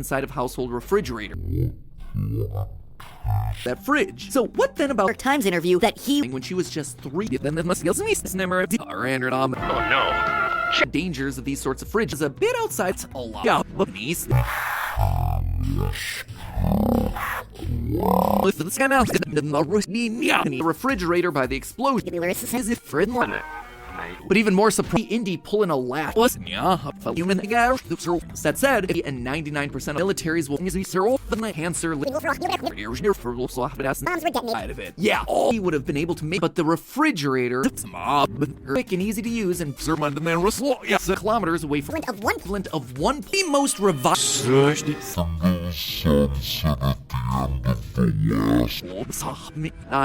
inside of household refrigerator. That fridge. So what then about Times interview that he when she was just 3? Then the must never Oh no. dangers of these sorts of fridges a bit outside a lot. Yeah, but niece. The refrigerator by the explosion is it friendly. But even more surprising, Indy pulling a laugh. Human that said, 99% of militaries will use the cancer side of it. Yeah, all he would have been able to make, but the refrigerator, quick and easy to use, and kilometers away from one, the most revised.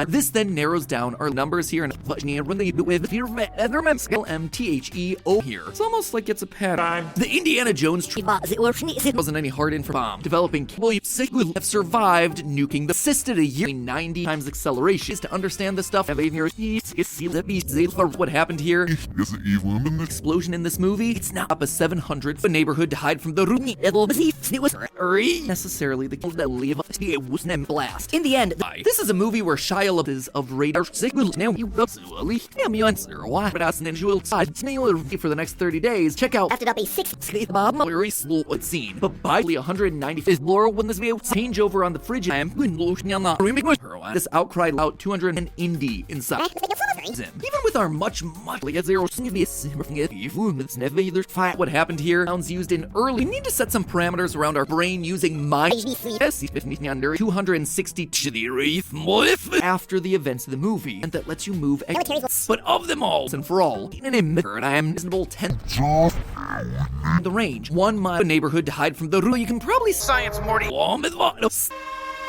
This then narrows down our numbers here, and with MTHEO here. It's almost like it's a pattern. The Indiana Jones tree wasn't any hard info bomb. Developing have survived nuking the assisted a year 90 times acceleration is to understand the stuff. What happened here? Explosion in this movie. It's now up a 700 neighborhood to hide from the necessarily the that leave was blast. In the end, this is a movie where Shia LaBeouf is of radar. Now he for the next 30 days. Check out after up a 6 very slow scene, but by 190 is Laura when this video changeover on the fridge. This outcry out 200 and Indy inside. Even with our much like a zero, what happened here sounds used in early. We need to set some parameters around our brain using my 260 after the events of the movie, and that lets you move. But of them all, and for all, I am reasonable 10. The range, 1 mile neighborhood to hide from the you can probably Science, Morty.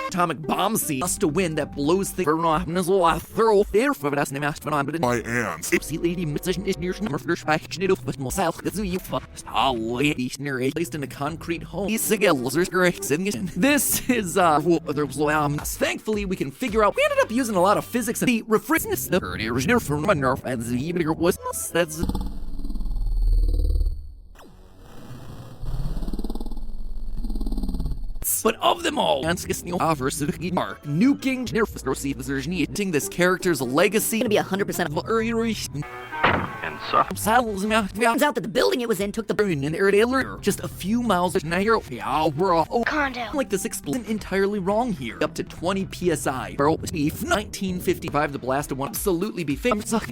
Atomic bomb seed just a wind that blows the throw there for us my ants. Placed in a concrete home. This is thankfully we can figure out. We ended up using a lot of physics and the refrigerator from that's but of them all, Mark nuking this character's legacy gonna be 100% And so. turns out that the building it was in took the just a few miles condo. Like this explosion entirely wrong here. Up to 20 psi. 1955, the blast of one absolutely be famous. Guys.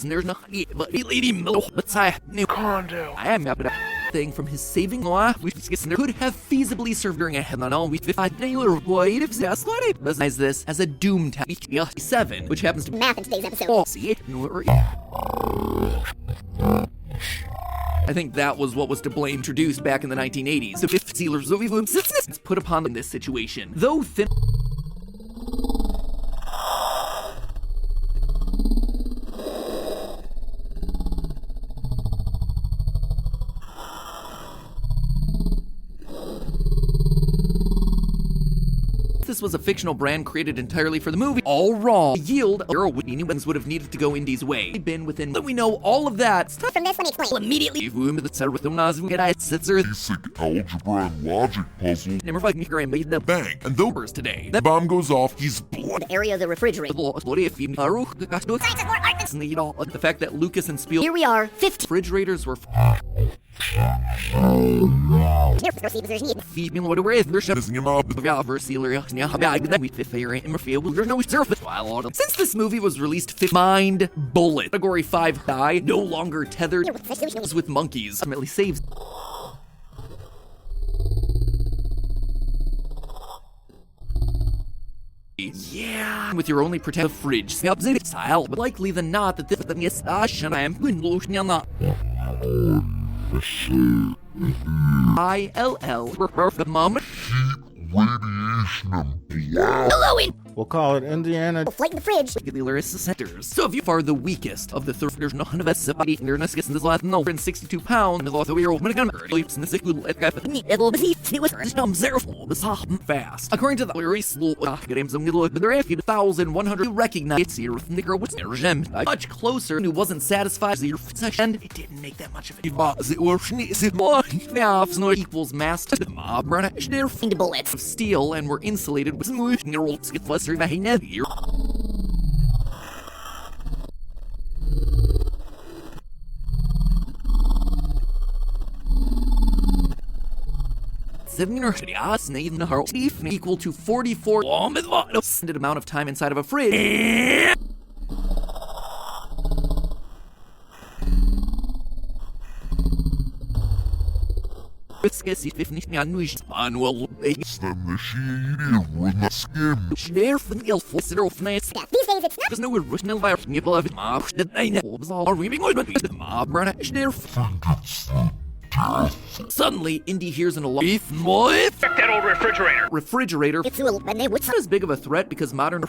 There's no lady Condo. I am happy thing from his saving life we could have feasibly served during a headline we besides this as a doom tag 7, which happens to math in today's episode. I think that was what was to blame introduced back in the 1980s. The fifth sealers it's put upon in this situation. Though thin this was a fictional brand created entirely for the movie. All wrong. Yield wins would have needed to go Indy's way. Been within. But we know all of that. From this, let me explain. Immediately. Basic algebra and logic puzzle. Never fucking made the Bang. And though today. the bomb goes off, he's blood. The area of the refrigerator. The fact that Lucas and Spielberg Here we are, 50 refrigerators were since this movie was released, Mind Bullet Category 5 die no longer tethered with monkeys ultimately saves. Yeah, with your only protective fridge. Style, but likely than not that this is ILL mom. Radiation and blood. Hello, We'll call it Indiana. Flight in the fridge. The Lyris centers. So if you are the weakest of the there's none of us body nearness gets in this last no 62 pounds and the loss of your American leaps in the sick little It'll be it was zero fast. According to the Lyris slow games of middle but there are 1,100 recognize your nigger was regime much closer and who wasn't satisfied with your section. It didn't make that much of it. Now equals mass to the mob they're into bullets. of steel and were insulated with smooth neural skip fluster behind here. Equal to 44 extended amount of time inside of a fridge. Manuel These days it's because no original virus nibble of mob that I know was all reaming with the mob Suddenly, Indy hears an alarm. Check that old refrigerator. Refrigerator. it's a little when they would It's not as big of a threat because modern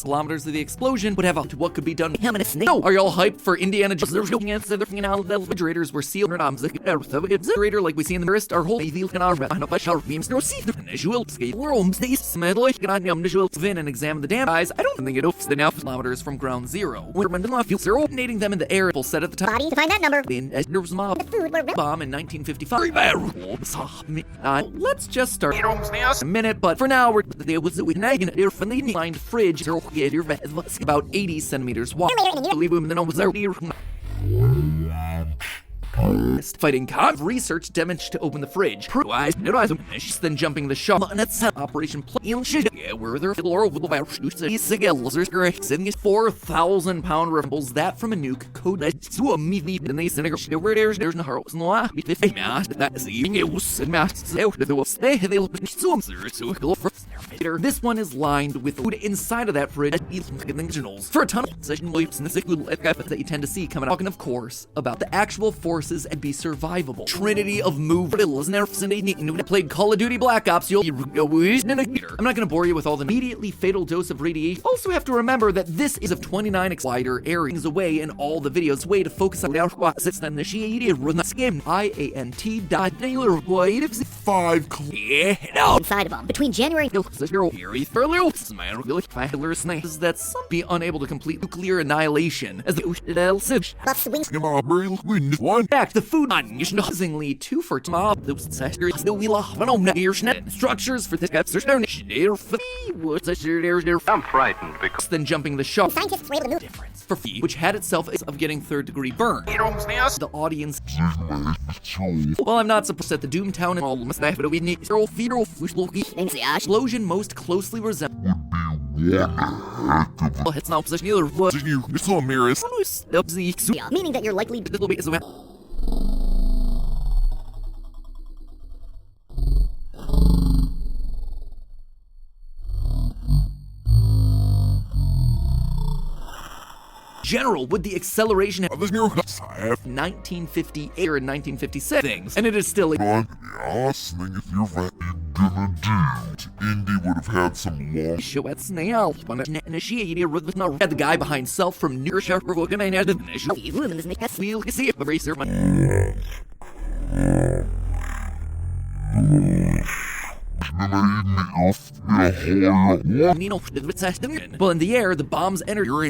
kilometers of the explosion would have up to what could be done. No, are y'all hyped for Indiana Jones? There's no answer. The refrigerators were sealed. Refrigerator like we see in the first. Our whole beams no see the visual escape rooms. They smell like an visual spin and examine the damn guys. I don't think it offs the now kilometers from ground zero. We're fuel seronating them in the air. Set at the top. body to find that number. In there was a mob The food were bomb in 1955. Let's just start in a minute, but for now we're there was with nagging air from the lined fridge about 80 centimeters wide. Believe him, then I was there. Fighting cod research demonstrated to open the fridge. Then jumping the shop. And that's Operation Play. Where there Laura will buy 4,000 pound rebels that from a nuke code to a meaty and they send where there's no heroes no that's eating it was masks out they will stay they look this one is lined with food inside of that fridge for a ton of session leaps in the that you tend to see coming talking of course about the actual forces and be survivable. Trinity of move played Call of Duty Black Ops. I'm not going to bore you with all the immediately fatal dose of radiation. Also have to remember that this is of 29 wider areas away in all the videos. Way to focus on the IANT. 5 inside of them between January that's be unable to complete nuclear annihilation as the buffs wings fact, the food surprisingly too for mob structures for this I'm frightened because then jumping the shop scientists were able to move difference for feed, which had itself of getting third-degree burn. The audience. Well, I'm not supposed at the Doomtown and all mustache, but we need explosion most closely resembles. Well, it's not position either. What? You're so embarrassed. meaning that you're likely to It'll be as well. General with the acceleration of 1958 or 1956 things, and it is still if you're gonna do, Indy would have had some long show at snail when initiated with the guy behind self from near sharp working and the we'll see if racer well, in the air, the bombs enter your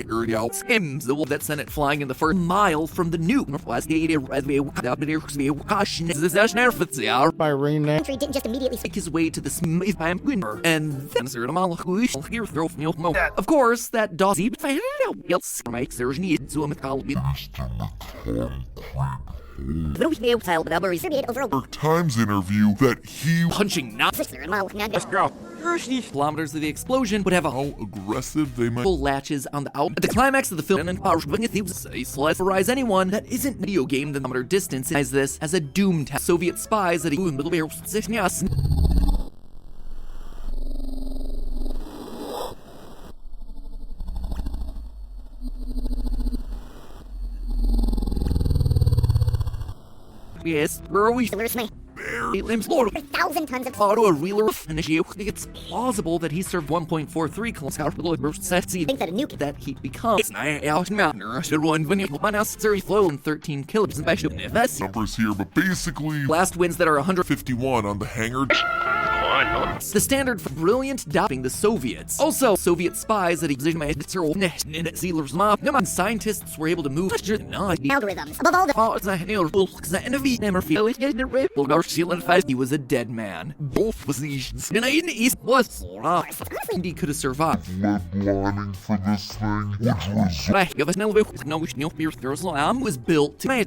skims the wolf that sent it flying in the first mile from the nuke. By rename. country didn't just immediately Make his way to the smith and then of course that does makes there's need to Times interview that he punching not kilometers of the explosion would have a how aggressive they might latches on the out. At the climax of the film, and rise anyone that isn't video game the kilometer distance as this as a doom test. Soviet spies that Yes, Where are we? Where's my bear 1,000 tons of auto a reeler finish you. It's plausible that he served 1.43 kilometers think that a nuke that he becomes out mountain should run when you unnecessary flow in 13 kilos special invest. Numbers here, but basically Last wins that are 150. 51 on the hangar. The standard for brilliant doping the Soviets. Also, Soviet spies that scientists were able to move algorithms. Above all the he was a dead man. Both positions. Indy could have survived. Bloodlining for this thing, which was built to make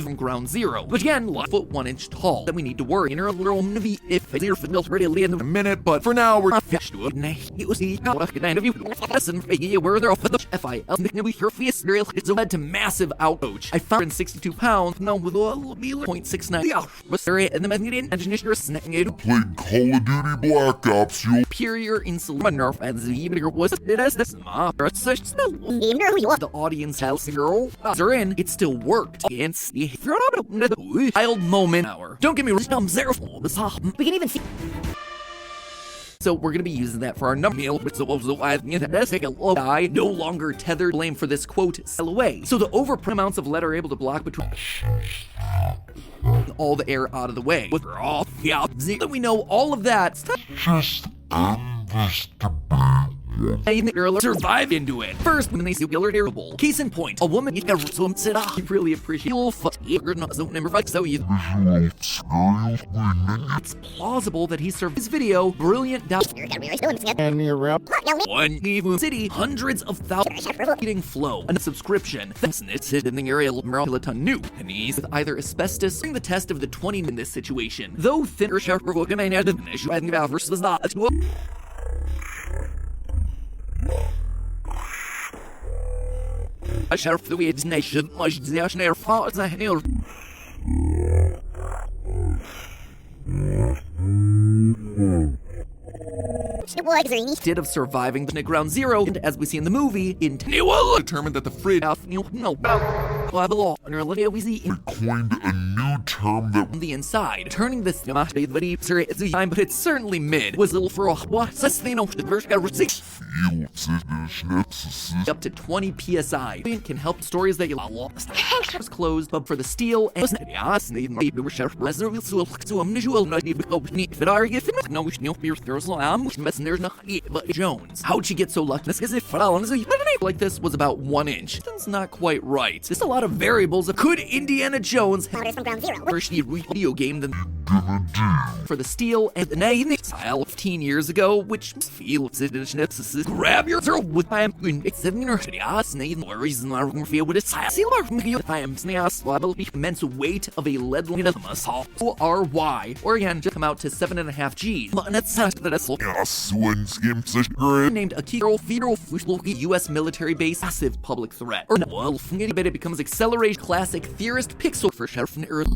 from ground zero, which again, 1 foot 1 inch tall. That we need to worry in a little if in a minute, but for now we're it was the kind of you lesson where they're off the FIL it's led to massive outcoach. I found in 62 pounds, no with 0.69 and the Mediterranean engineer snacking played Call of Duty Black Ops, you'll superior insulin and the was it as this the audience has zero are in, it still worked against the wild moment hour. Don't get me wrong, zero we can even see so we're going to be using that for our number meal, but so I take a low eye, no longer tethered blame for this quote sell away. So the over amounts of lead are able to block between all the air out of the way. With all that we know all of that just end this debate. the girl survive into it. First, when they see Gillard irritable. Case in point, a woman you never so sit up. I really appreciate you're not so number 5 so you. It's plausible that he served his video brilliant doubt. And you're up. One Kivu City, hundreds of thousands eating flow and a subscription. It's in the area of Merliton new. And he's with either asbestos during the test of the 20 in this situation. Though thinner sharper versus not. I shall the weeds nation, much the snare falls a hill. Instead of surviving the ground zero, and as we see in the movie, determined that the fridge Coined a new term that on the inside, turning this time, but it's certainly mid was little for what up to 20 psi. It can help stories that you lost. Was closed, but for the steel and Jones. How'd she get so lucky? As if like this was about 1 inch. That's not quite right. There's a lot of variables. Could Indiana Jones from ground zero first video game than for the steel and the name 15 years ago, which feels it grab your throat with I am it's reason I feel with it I am the immense weight of a lead line of muscle RY or again just come out to 7.5 G. But that's not that named Akiro Federal US military base massive public threat. Or well, it becomes accelerated classic theorist pixel for Sheriff and Earth.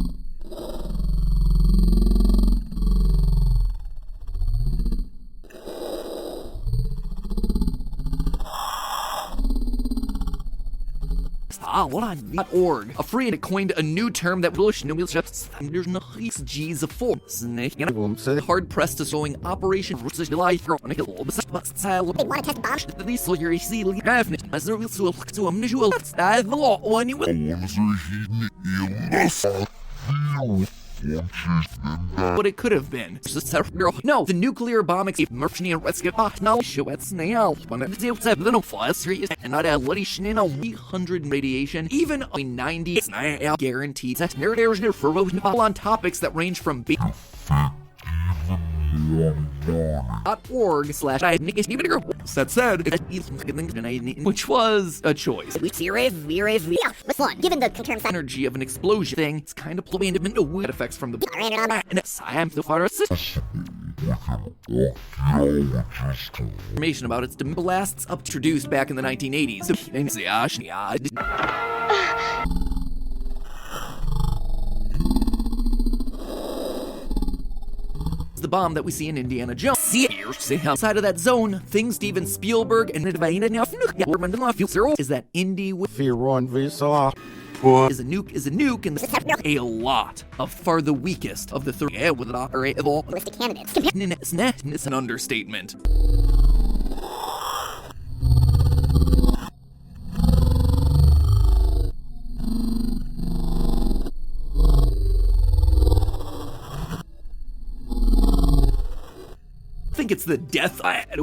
.org. Afraid it coined a new term that Bush no there's no G's of 4. Hard pressed to showing Operation July for on a hill. These so you see as there will so unusual the law when you what it could have been. No, the nuclear bomb Murphy and Redskin now show at snail when it's little flash and not a bloody 100 radiation, even a 90 guaranteed that there's no for on topics that range from .org/ that said, which was a choice. Fun. Given the terms Energy of an explosion thing, it's kind of planned into weird effects from the and I am so far information about its blasts up introduced back in the 1980s. The bomb that we see in Indiana Jones. Outside of that zone, things Steven Spielberg and is that Indy with Fear one visa. fun. Is a nuke, and a lot of far the weakest of the three with an operable List of candidates. It's an understatement. I think it's the death I had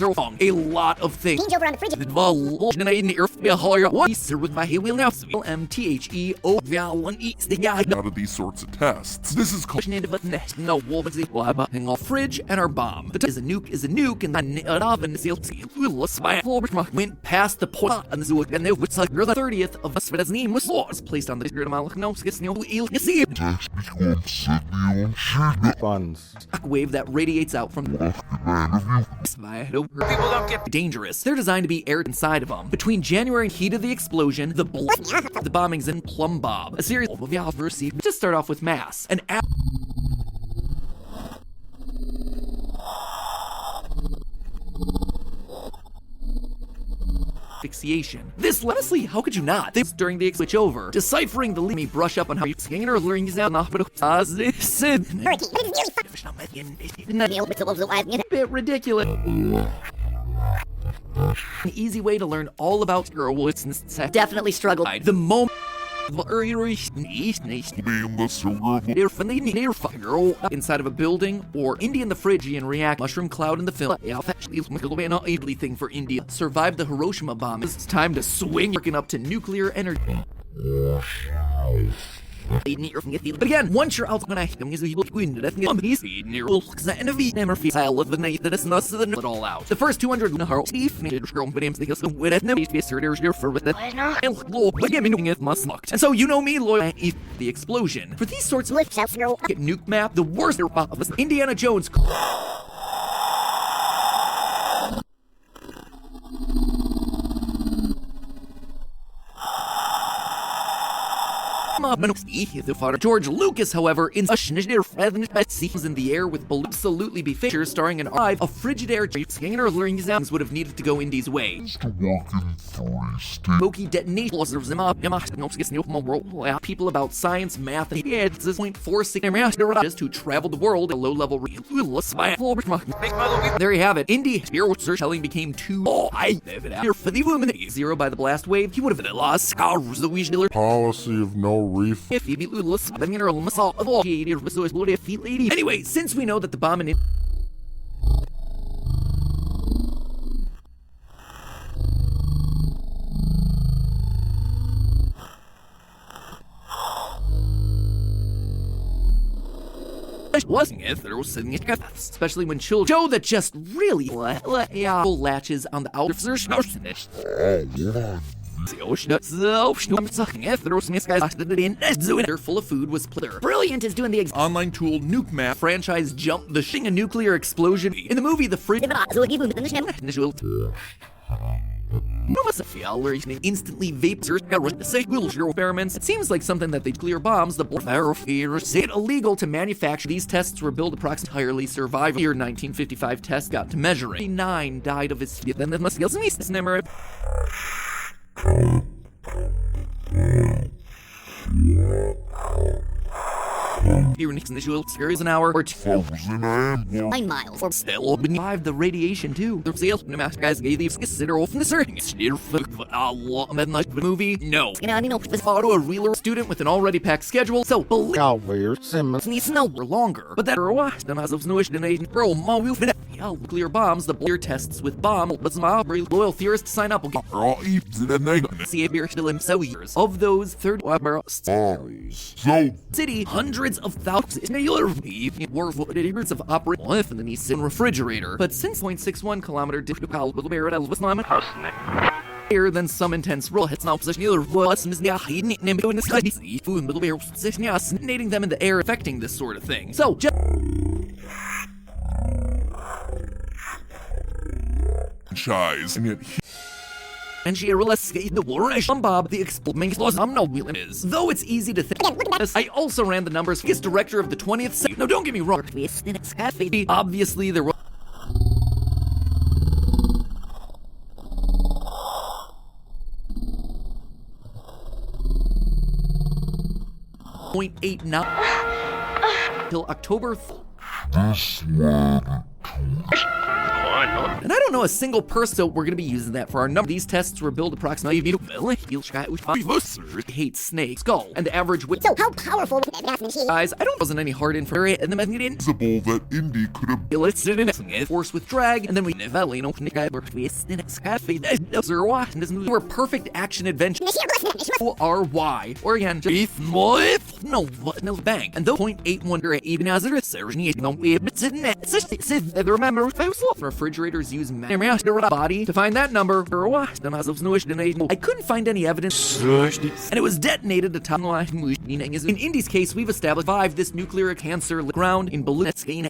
wrong. A lot of things. Change over on the fridge. Out of these sorts of tests. This is called fridge and our bomb. The is a nuke, and went past the point, and the 30th of us was placed on the Funds. wave that radiates out from People don't get dangerous. They're designed to be aired inside of them. Between January and heat of the explosion, the bombings in Plum Bob, a series of versi. To start off with mass, an asphyxiation. This, honestly, how could you not? This during the switch over, deciphering the me brush up on how you skin or learning is out bit ridiculous. An easy way to learn all about girl Definitely struggled. the moment inside of a building, or India in the Phrygian react mushroom cloud in the film. Thing for India. Survived the Hiroshima bomb. It's time to swing working up to nuclear energy. But again, once you're out, it all out. The first 200 must look. And so you know me, loyal the explosion. For these sorts of nuke map, the worst was Indiana Jones. George Lucas, however, in the air with absolutely be fissures starring an arrive of Frigidaire Scanger would have needed to go Indy's way. Pokey detonation people about science, math, and .46 who traveled the world at low level. There you have it. Indy search telling became too for the woman. Zero by the blast wave. He would have been lost. Policy of no reef. Anyway, since we know that the bomb in wasn't it? There was especially when children show that just really latches on the outer full of food was plitter. Brilliant is doing the Online tool Nuke Map franchise jumped the shing a nuclear explosion in the movie The Free instantly vapors experiments. It seems like something that they clear bombs. The it illegal to manufacture. These tests were billed approximately entirely survived. Year 1955 test got to measuring. 9 died of his then the must here in the series an hour or 2 9 miles or still survived the radiation too. The sales guys gave these consider often the certain movie. No. Auto a real student with an already packed schedule, so believe Simmons. needs to know we're longer. But that are washed and as of snowish donation bro clear bombs, the clear tests with bomb, but some loyal theorists sign up will get see if you're still in so years. Of those third city, hundreds of thousands were hundreds of operating life in the Nissan refrigerator. But since 0.61 kilometer higher than some intense roll hits now position detonating them in the air, affecting this sort of thing. So and she realized the war Bob the exploding is. Though it's easy to think, I also ran the numbers. He's director of the 20th century. No, don't get me wrong. Obviously, there was. 0.89 till October. This one. And I don't know a single person, so we're gonna be using that for our number. These tests were billed approximately hate snake skull, and the average weight. So how powerful Guys, I don't wasn't any hard infrared, and then Visible that Indy could have force with drag, and then we were perfect action adventure. O-R-Y, or again, just no bang. And though 0.81 even as it is, remember, refrigerators use body to find that number. I couldn't find any evidence, and it was detonated at time. In Indy's case, we've established 5 this nuclear cancer ground in balloon Georgie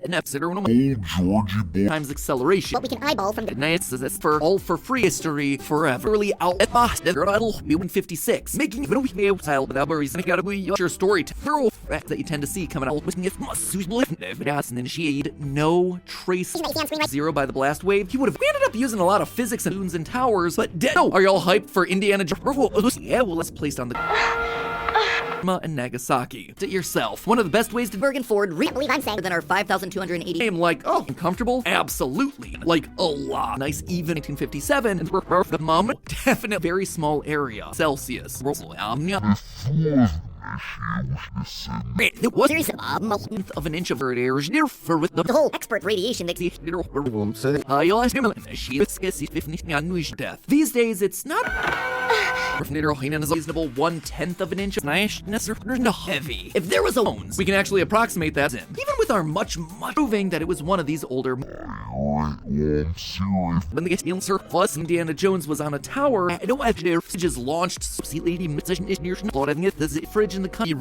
boy. times acceleration. What we can eyeball from the Nice is that's for all for free history forever. Really out at Boston. It'll be 156, making even we outside without worries. And I gotta be your story thorough that you tend to see coming out with me. And initiate no trace 0 by the blast wave. He would have ended up using a lot of physics and moons and towers, but no. Are y'all hyped for Indiana Jones? Yeah, well, let's place on the and Nagasaki. To yourself, one of the best ways to Bergen Ford. I believe I'm saying than our 5,280. I am like, oh, uncomfortable? Absolutely. Like, a lot. Nice, even 1957, and we're the moment. Definite, very small area. Celsius. It was a Tenth of an inch of air for with the whole expert radiation that death. These days, it's not is a reasonable 1/10 of an inch of heavy. If there was a bones, we can actually approximate that in. Even with our much proving that it was one of these older. When the surplus Indiana Jones was on a tower, I don't have their fridges launched. The fridge in the country.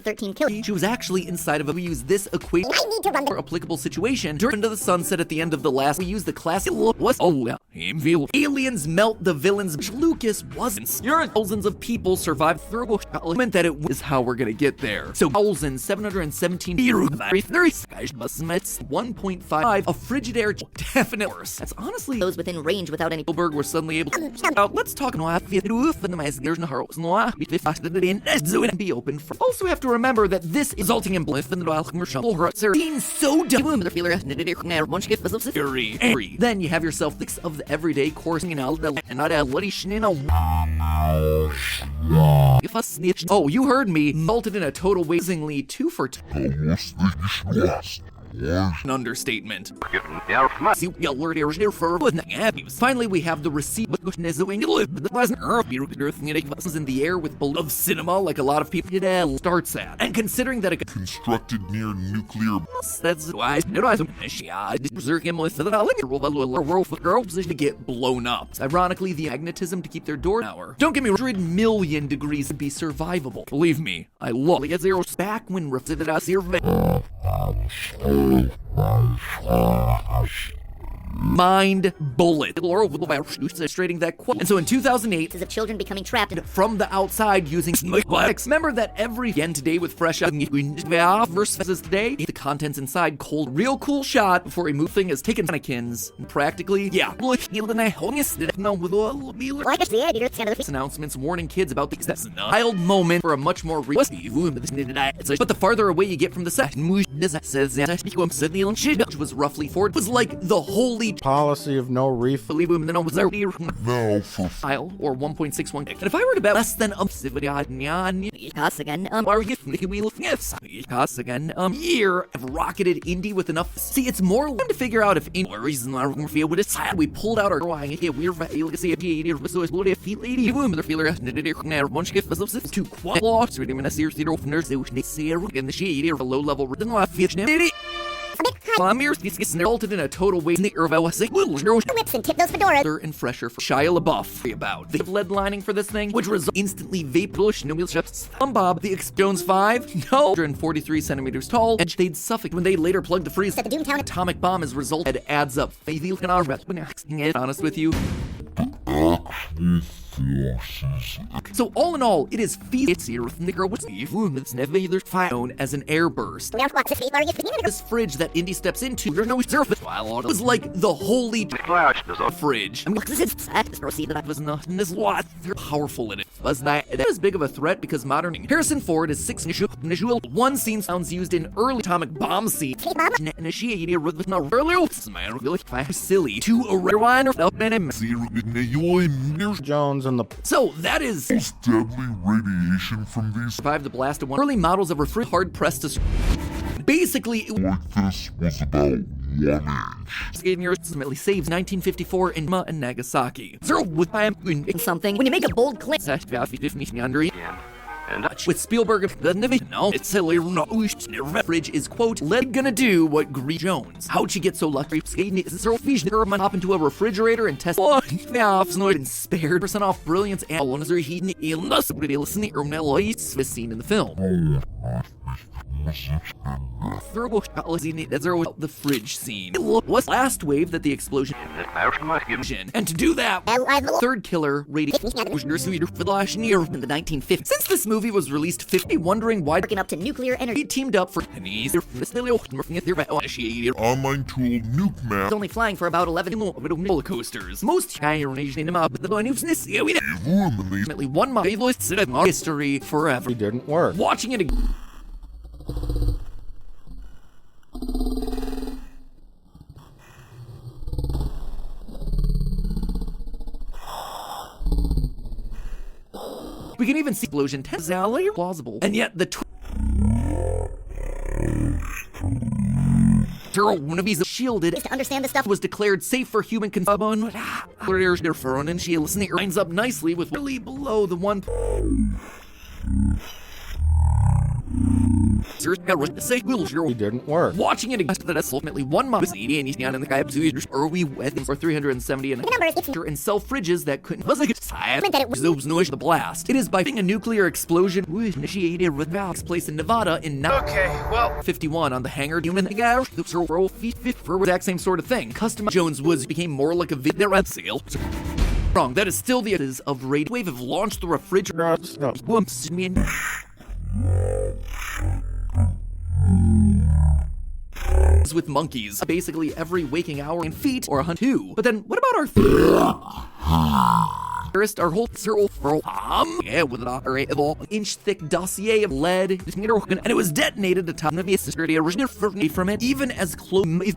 13 kills. She was actually inside of it. We use this equation I need to run for applicable situation. During to the sunset at the end of the last, we use the classic aliens melt the villains. Lucas wasn't. Thousands of people survived through meant that it was how we're gonna get there. So 1,717 1.5 a Frigidaire definite worse. That's honestly Those within range without any. Spielberg were suddenly able to let's talk be open for. Also have to remember that this is resulting in bliff and the being so dumb. Then you have yourself six of the everyday coursing and not a oh, you heard me. Melted in a total wastingly 2 for 2. An understatement. Finally, we have the receipt in the air with of cinema, like a lot of people starts at. And considering that it Constructed near nuclear. that's why girls to get blown up. Ironically, the magnetism to keep their door hour. Don't get me 100 million degrees would be survivable. Believe me, I love it. Zero back when mind bullet. Illustrating that quote. And so in 2008, Of children becoming trapped in from the outside using snowflakes. Remember that every again today with fresh versus today, the contents inside cold, real cool shot before we move thing is taken mannequins. Practically, yeah. Announcements warning kids about the wild moment for a much more but the farther away you get from the set, which was roughly 4, was like the holy Policy of no refund. Now for file or 1.61. And if I were to bet less than year have rocketed Indy with enough. See, it's more to figure out if any reason we pulled out our low level resulted in a total waste whips and tip those fedoras. and fresher for Shia LaBeouf about the lead lining for this thing, which results instantly vaporish no wheel ships. Bob, the Jones 5, no, 143 centimeters tall, and they'd suffocate when they later plugged the freeze. At the Doomtown Atomic bomb as result, it adds up. Honest with you. So all in all, it is feasier with the girl with it's never known as an airburst. This fridge that Indy steps into, there's no surface. While it was like the holy fridge. I mean, that was not this lot. They're powerful in it. Was that as big of a threat because modern Harrison Ford is 6 visual. One scene sounds used in early atomic bomb scene. Initiated with no earlier silly to a rewind Jones and the so that is Most deadly radiation from these survived the blast of one early models of refrigerator hard pressed to basically it like this was about 1 inch. ultimately saves 1954 in Ma and Nagasaki. Zero with Something. When you make a bold claim. And with Spielberg, no, it's silly. Fridge is quote, let gonna do what Gree Jones. How'd she get so lucky? Hop into a refrigerator and test and spared percent off brilliance and heating illness. The scene in the film. The fridge scene. Was last wave that the explosion. And to do that, third killer rating in the 1950s. Since this movie was released 50, wondering why Working up to nuclear energy. he teamed up for Online tool Nuke Map. only flying for about 11 roller coasters. Most ultimately 1 mile history forever. It didn't work. Watching it again. We can even see explosion tensally plausible, and yet the one of these shielded To understand the stuff. was declared safe for human consumption. And she lines up nicely with really below the one. It didn't work. Watching it against that ultimately 1 month and he's down in the guy are we with for 370 and sell fridges that couldn't was like those noise the blast. It is by a nuclear explosion initiated with valves placed in Nevada in 51 on the hangar human for exact same sort of thing. Custom Jones became more like a video sale. Wrong. That is still the is of radio wave have launched the refrigerator. Whoops. With monkeys, basically every waking hour in feet or a hunt too. But then what about our first, our whole circle with an inch thick dossier of lead, and it was detonated at the time of the security original from it, even as close as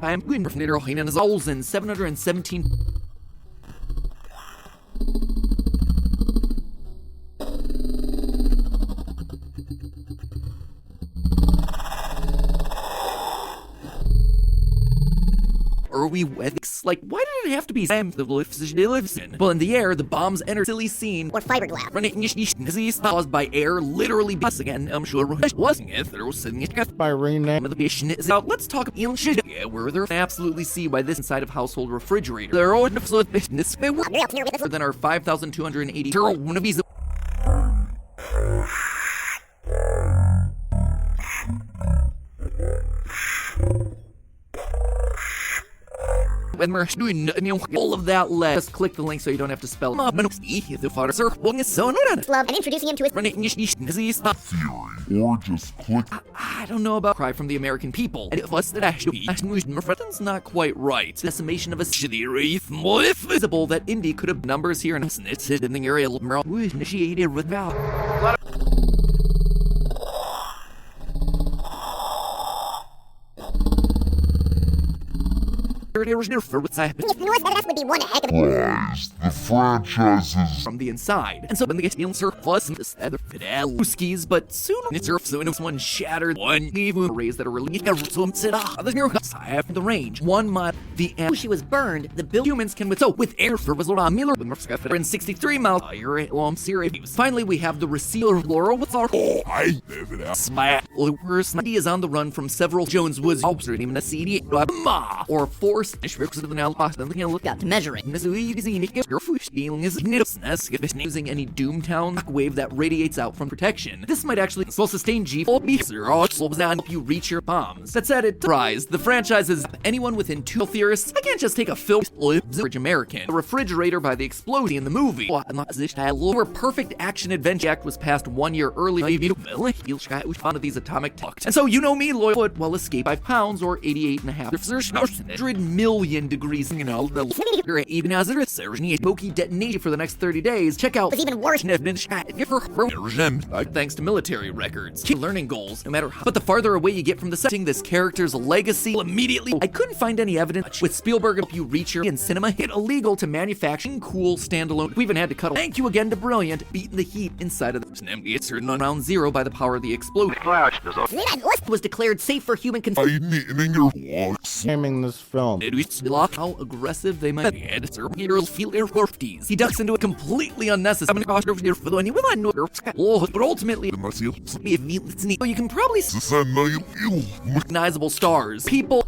717. Are we weds? Like, why did it have to be Sam the lives in? Well, in the air, the bombs enter silly scene. Or fiberglass. Caused by air, literally busting again. I'm sure it wasn't it. There was sitting By rename. the patient is out. Let's talk about shit. Yeah, where there absolutely see why this inside of household refrigerator. There are business than our 5,280 one of these. When we're doing all of that, just click the link so you don't have to spell it. The father sir so Love and introducing him to his Or just click I don't know about cry from the American people. And it was that actually that's not quite right. Decimation of a visible that Indy could have numbers here and it's in the area initiated with valve. that would be one heck of the franchises. From the inside. And so when the answer was the skis, but soon it was one shattered, one even rays that are released. The range, 1 mile, the she was burned. The humans can with air for was Miller in 63 miles. Finally, we have the receiver of Laurel with our Worst is on the run from several Jones Woods or forced Got to measure it. Using any Doomtown wave that radiates out from protection. This might actually will sustain help you reach your bombs. That said, it rise. The franchise is anyone within 2 theorists. I can't just take a film American. The refrigerator by the explosion in the movie. Where perfect action adventure act was passed 1 year early. One of these atomic talks. And so you know me, loyal would well escape 5 pounds or 88.5 million degrees. You know, the even as there is smoky detonation for the next 30 days. Check out It's even worse. thanks to military records. Keep learning goals, no matter how. But the farther away you get from the setting, this character's legacy will immediately. I couldn't find any evidence with Spielberg help you reach your in cinema hit illegal to manufacturing cool standalone. We even had to cut. Thank you again to Brilliant, beating the heat inside of the it's certain on round 0 by the power of the explosion. Was declared safe for human consumption. Naming this film. How aggressive they might be. He ducks into a completely unnecessary but ultimately you can probably recognizable stars. People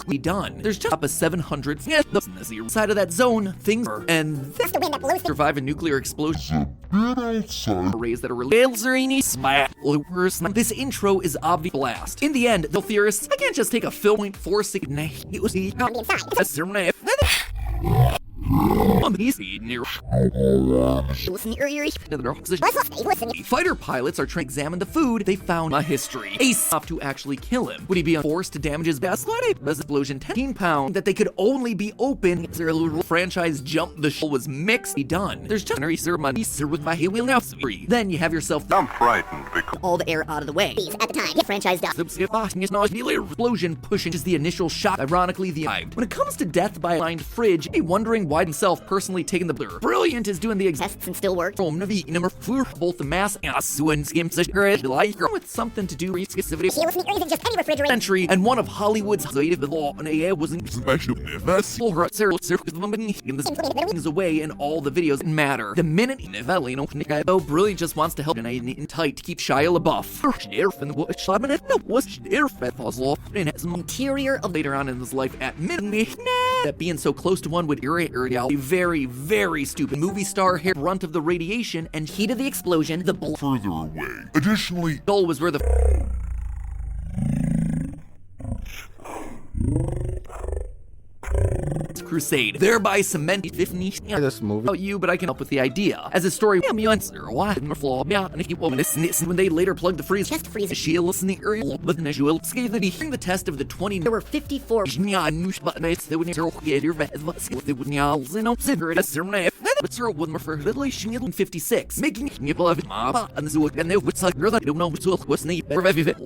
be done. There's just up a 700 side of that zone. Things are, and That's the wind that blows survive a nuclear explosion. Arrays that are related. This intro is obvious blast. In the end, the theorists, I can't just take a film point 46. It was the fighter pilots are trying to examine the food they found a history. Ace off to actually kill him. Would he be forced to damage his best explosion 10 pound that they could only be open? Their franchise jump the show was mixed. Be done. There's just with my wheel now. Then you have yourself I'm frightened because all the air out of the way. At the time, the franchise died. explosion pushing is the initial shot. Ironically, the when it comes to death by a blind fridge, be wondering why himself personally taking the blur. Brilliant is doing the Tests and still work. number 4, both the mass and with something to do with specificity Isn't just any refrigerator. century and one of Hollywood's law and AI wasn't things away and all the videos matter. The minute Brilliant just wants to help and in tight to keep Shia LaBeouf. Interior of Later on in his life at midnight that being so close to one would irritate a very, very stupid movie star hair brunt of the radiation and heat of the explosion. The further away. Additionally, goal was where the crusade, thereby cementing 50 This movie. about you, but I can help with the idea. As a story, when they later plugged the freeze chest freezer. she listened the area with an issue scared that during the test of the 20 There were 54. but Sarah would refer to relation in 56, making nipple of mama and the Zook and the what's like girl that don't know what's was neat or of it.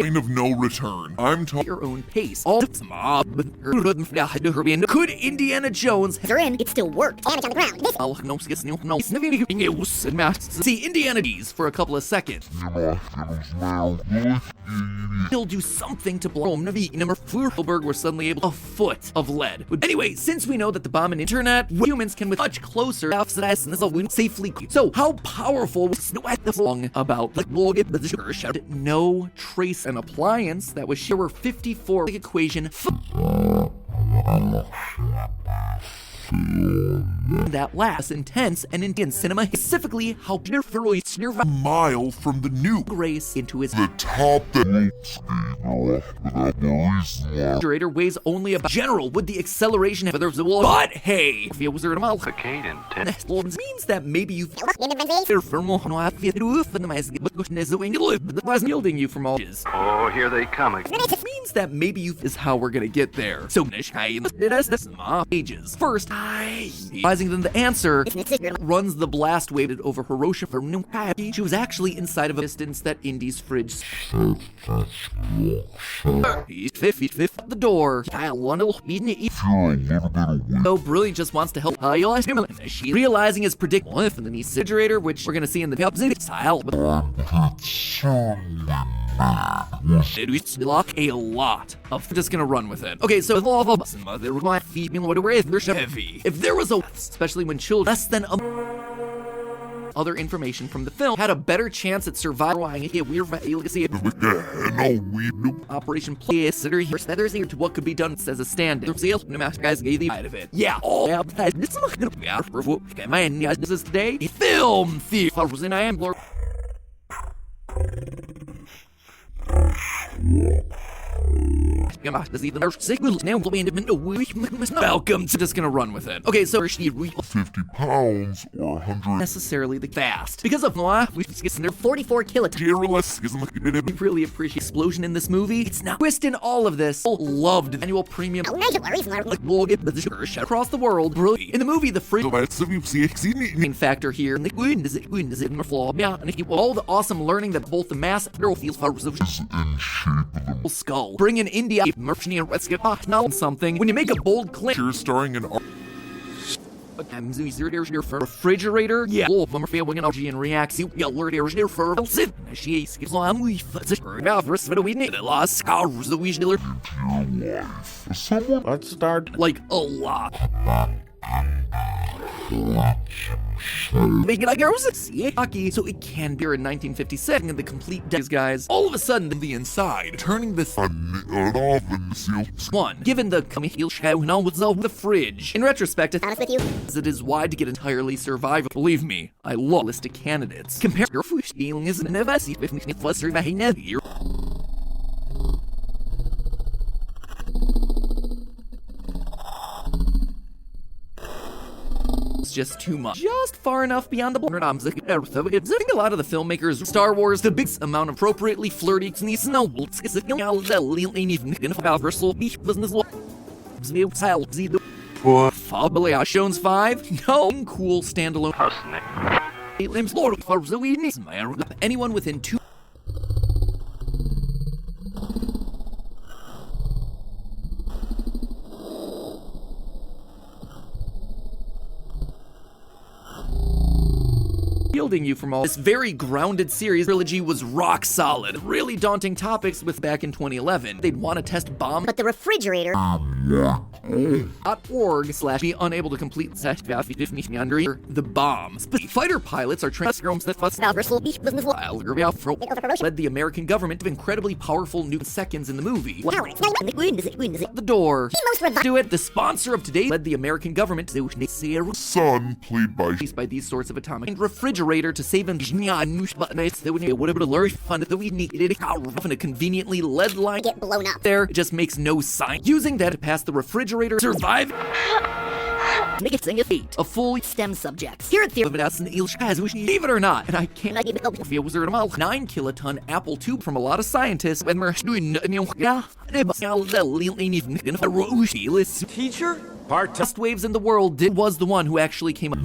point of no return. I'm talking Your own pace. All could Indiana Jones They're in. It still worked. Damage on the ground. This see Indiana D's for a couple of seconds. He'll do something to blow number Spielberg were suddenly able a foot of lead. Anyway, since we know that the bomb and internet humans can with much closer safely. So how powerful was the song about the sugar shot? No trace an appliance that was sure 54 equation that lasts intense and Indian cinema specifically how a mile from the nuke. Grace into his The top that refrigerator weighs only about general with the acceleration of others but hey if it was a mile means that maybe you've yielding you from all oh, here they come again. it means that maybe you is how we're gonna get there. So pages. First, rising than the answer runs the blast waved over Hiroshima. She was actually inside of a distance that Indy's fridge. He's 50th at the door. So Brilliant just wants to help. She realizing his predicament in the refrigerator, which we're gonna see in the opposite style. It's like a lot of just gonna run with it. Okay, so with all of us, there was my feet being heavy. If there was a, especially when children less than other information from the film had a better chance at surviving a weird Operation Placer here feathers here to what could be done as a stand. The guys gave the side of it. Yeah, all this is today a film theater was in Ambler. Welcome to just gonna run with it. Okay, so 50 pounds or 100 necessarily the fast. Because of we there 44 kilotons. we really appreciate explosion in this movie. It's not twist in all of this. Loved annual premium across the world. Brilliant. In the movie, the free main factor here and all the awesome learning that both the mass and feels skull. Bring in India something. When you make a bold claim, You're starring in refrigerator, yeah, all of them are failing energy and reacts. You alert air for she is on we lost scars the we someone. Let's start. like a lot. Make it like hockey, so it can be in 1957 and the complete guys. All of a sudden, the inside turning this one, given the the fridge. In retrospect, it is wide to get entirely survivable. Believe me, I love list of candidates. Compare your feeling is an just too much. Just far enough beyond the border. I think a lot of the filmmakers, Star Wars, the big amount appropriately flirty and these snowballs. Shones 5? No. Cool standalone. Anyone within 2 shielding you from all this very grounded series trilogy was rock solid. Really daunting topics with back in 2011. They'd want to test bomb But the refrigerator. .org / be unable to complete under the bombs. Fighter pilots are trained led the American government to incredibly powerful new seconds in the movie. The door. Do it. The sponsor of today led the American government to Son, played by these sorts of atomic and refrigerator to save him. They would have learned fun that we needed a conveniently lead line Get blown up. there. It just makes no sign. Using that to pass the refrigerator, survive. Make it sing a feat. A full STEM subjects. Here at the believe it or not, and I can't. 9 kiloton Apple II from a lot of scientists. Teacher? Best waves in the world was the one who actually came up.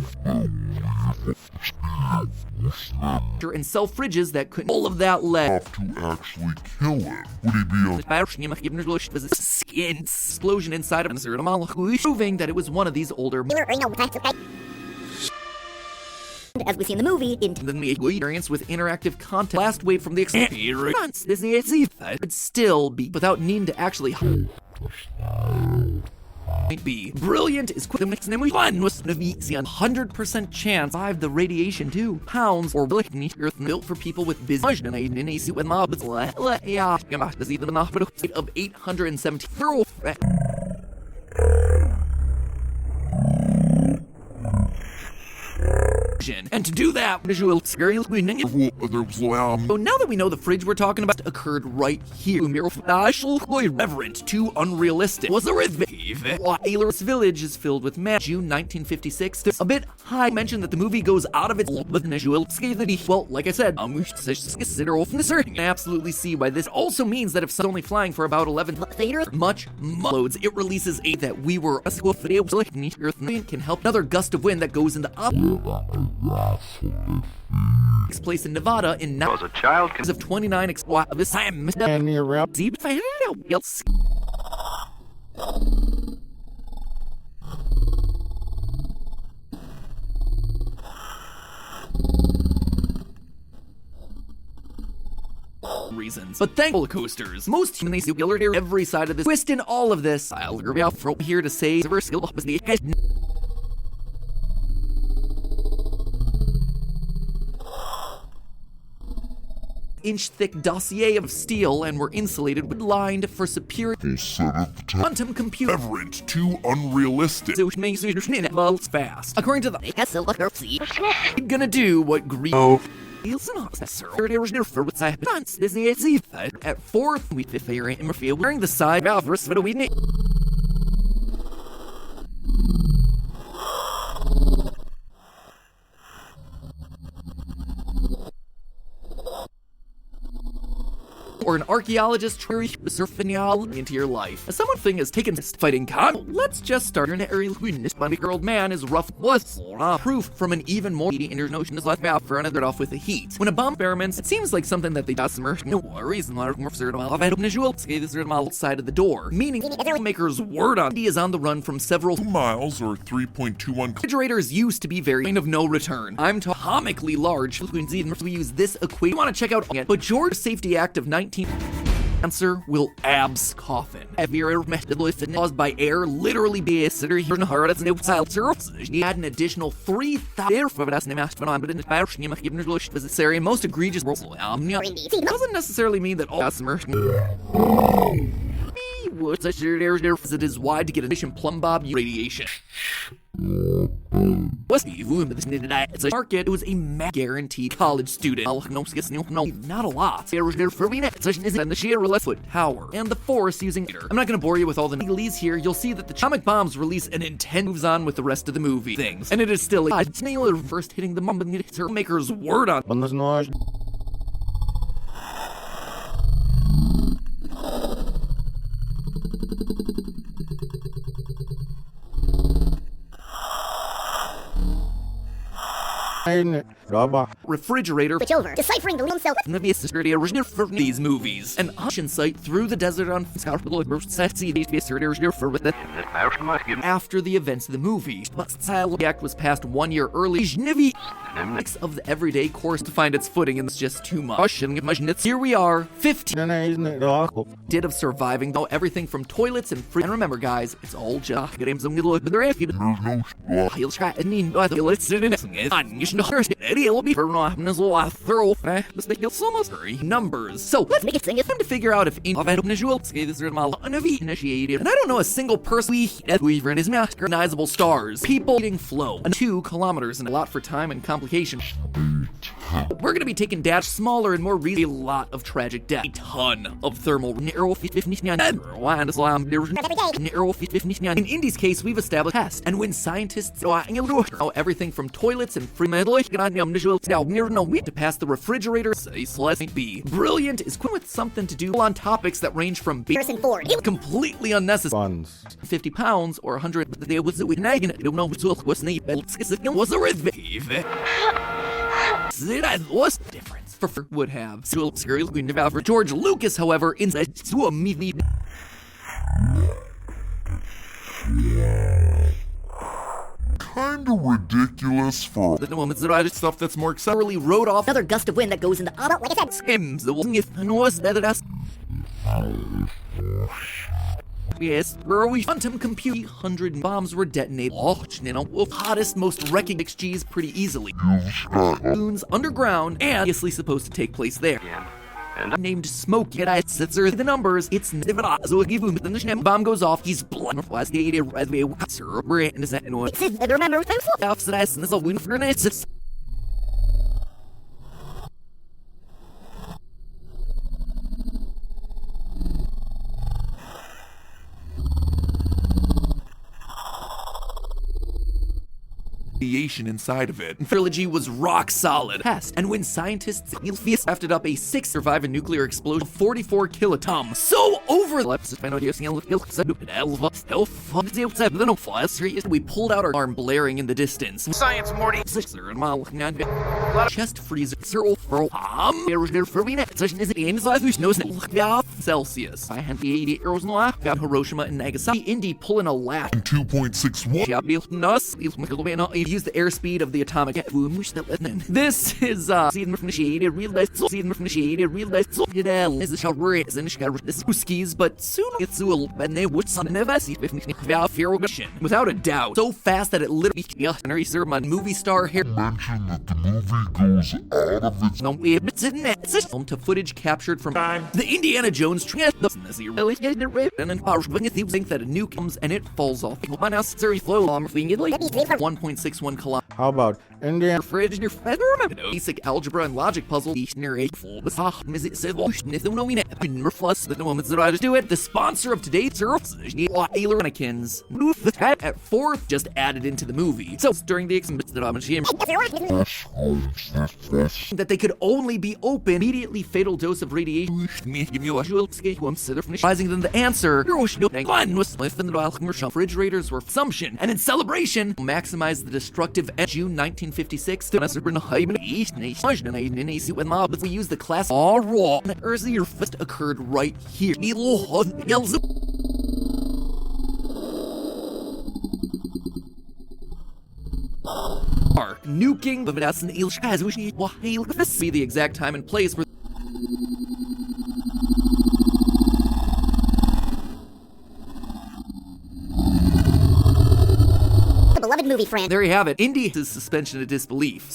And sell fridges that couldn't. All of that led to actually kill him. Would he be skin explosion inside of him, proving that it was one of these older. As we see in the movie, the experience with interactive content. Last wave from the experience. This would still be without needing to actually. Might be brilliant is quick. One was the 100% chance survive the radiation 2 pounds or earth built for people with busy of 870 and to do that, visual scary. So now that we know the fridge we're talking about occurred right here, irreverent, too unrealistic. Was a Ayler's village is filled with men. June 1956. There's a bit high mention that the movie goes out of its well, like I said, I absolutely see why this also means that if it's only flying for about 11 much loads, it releases 8 that we were can help another gust of wind that goes in the takes place in Nevada in Was a child of 29 of this time. And you're up. reasons. But thank roller coasters. Most humanly singular every side of this twist in all of this. I'll be out from here to say the skill is the inch-thick dossier of steel and were insulated with lined for superior quantum computer. Reverent, too unrealistic. Which makes it melts fast. According to the I'm gonna do what Greek at fourth we fair interfere wearing the side valve versus what we need. Or an archaeologist surfing into your life. As someone thing has taken this fighting con, let's just start an area this bunny girl man is rough was proof from an even more inner notion is left out for another off with the heat. When a bomb experiments, it seems like something that they does submerge no worries and more absurd of outside of the door. Meaning the maker's word on he is on the run from several 2 miles or 3.21 refrigerators used to be very kind of no return. I'm comically large. We use this equation. You want to check out it, but Georgia Safety Act of 19 answer will abs coffin. Have you ever met the list caused by air literally be a sitter here in a hard as no child surface? He had an additional 3,000 for us in the but in the fashion you must give necessary and most egregious doesn't necessarily mean that all customers what's a shared air it is wide to get a plumb bob radiation. What's the this needed it's a market, it was a guaranteed college student. No, not a lot. There was for me and the sheer foot tower and the force using it. I'm not gonna bore you with all the leads here. You'll see that the atomic bombs release an intense moves on with the rest of the movie things. And it is still a snail first hitting the mum maker's word on. Refrigerator Switch over. Deciphering the room cell. original for these movies. An ocean site through the desert on after the events of the movie. But the act was passed 1 year early. Mix of the everyday course to find its footing and it's just too much. Here we are, 15 did of surviving though everything from toilets and free. And remember guys, it's all just games of middle of the he'll try and numbers. So let's make it sing it. Time to figure out if initiated. And I don't know a single person we've in his recognizable stars. People eating flow. 2 kilometers and a lot for time and complication. We're gonna be taking dash smaller and more a lot of tragic death. A ton of thermal in Indy's case, we've established tests. And when scientists know everything from toilets and free metal to pass the refrigerator, be brilliant is quick with something to do on topics that range from Harrison Ford. completely unnecessary 50 pounds or 100 but they was we don't know what's was a what's the difference for would have serial for George Lucas, however, inside to immediately Kinda ridiculous for the moments that I did stuff that's more acceptably wrote off Another gust of wind that goes in the auto, like I said. skims the was that us. Yes, we quantum compute 100 bombs were detonated. Hottest, most wrecking XGs pretty easily. Moons underground and obviously supposed to take place there. And named Smoke, yet I sits the numbers. It's never so give him the bomb goes off. He's blood. Was the idea right away? Sir, and is that no? Remember, Offset and this a win for an inside of it. Trilogy was rock solid. Test. And when scientists crafted up a 6 survive a nuclear explosion, 44 kilotons. So we pulled out our arm blaring in the distance. Science, Morty. Chest freezer Celsius. I had the 80 arrows Hiroshima and Nagasaki. Indy pulling a laugh. 2.61. use the airspeed of the atomic boom. This is skis, but soon it's without a doubt, so fast that it literally movie star hair Mention that the movie goes out of its to footage captured from the Indiana Jones think that a nuke comes and it falls off 1.61 kilometers. How about Indiana? Fridge your feather. Basic algebra and logic puzzle. The sponsor of today's service, Mannequins. At fourth, just added into the movie. So during the that they could only be open immediately fatal dose of radiation. Rising than the answer. Refrigerators were assumption, and in celebration, maximize the destructive June 1956. We use the class all raw. The earlier fist occurred right here. Nuking be the exact time and place where beloved movie friend. there you have it. India's suspension of disbelief.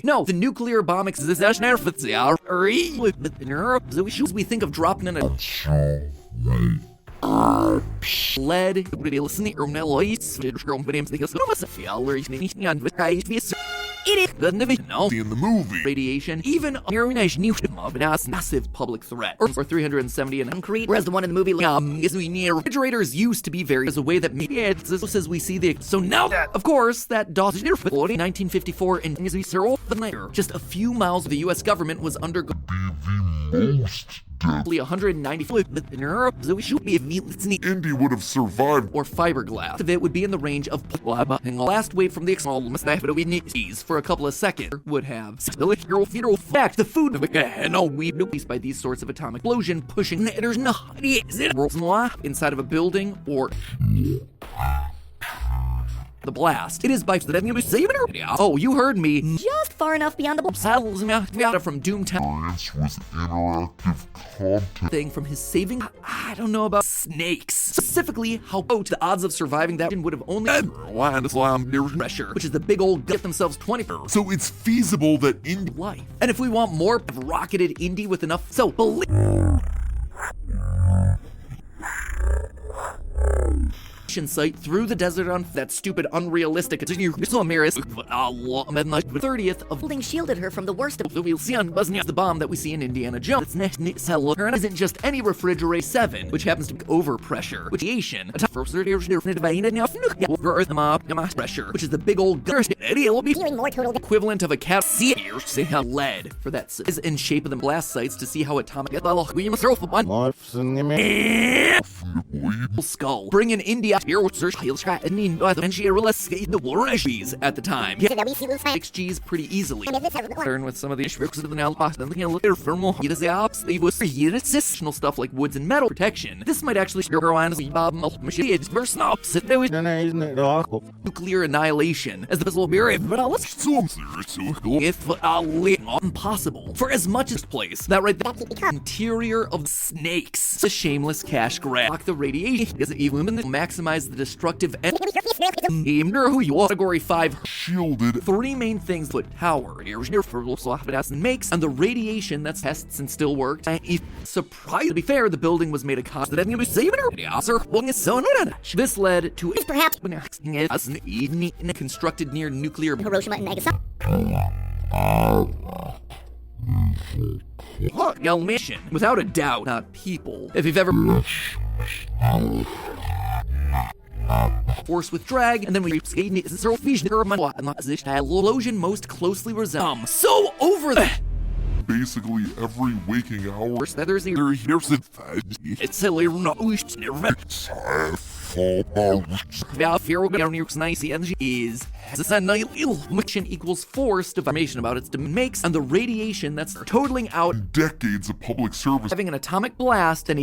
No, the nuclear bomb exists. We think of dropping in a lead. in the movie. Radiation, even massive public threat. Or 370 and concrete, Whereas the one in the movie, refrigerators used to be very as a way that as we see the so now that of course that 1954 in just a few miles of the US government was undergoing Most dead. 190 Indy would have survived. or fiberglass of it would be in the range of last wave from the for a couple of seconds would have fact the food released by these sorts of atomic explosion pushing inside of a building or the blast. It is by oh, you heard me. just far enough beyond the Saddles from Doomtown This was interactive content. thing from his saving. I don't know about snakes. Specifically, how the odds of surviving that would have only pressure, which is the big old get themselves 20 So it's feasible that Indy life. And if we want more of rocketed Indy with enough, so believe site through the desert on that stupid unrealistic 30th of building shielded her from the worst of the bomb that we see in Indiana Jones. Isn't just any refrigerator 7, which happens to be overpressure, which pressure, which is the big old feeling more total. equivalent of a cat lead for that is in shape of the blast sites to see how atomic skull. Bring in India at the time. 6Gs pretty easily. Learn with some of the issues of the now stuff like woods and metal protection. This might actually nuclear annihilation as the visible barrier. If impossible for as much as place that right there interior of snakes. It's a shameless cash grab. Block the radiation is maximize the destructive category 5 shielded. 3 main things put power makes and the radiation that tests and still worked. Surprised to be fair, the building was made of cost that this led to Perhaps constructed near nuclear Hiroshima and Nagasaki. mission without a doubt not people. If you've ever force with drag, and then we explosion most closely resembles so over the Basically every waking hour. there's it's silly is mission equals force information about its makes and the radiation that's totaling out decades of public service. having an atomic blast and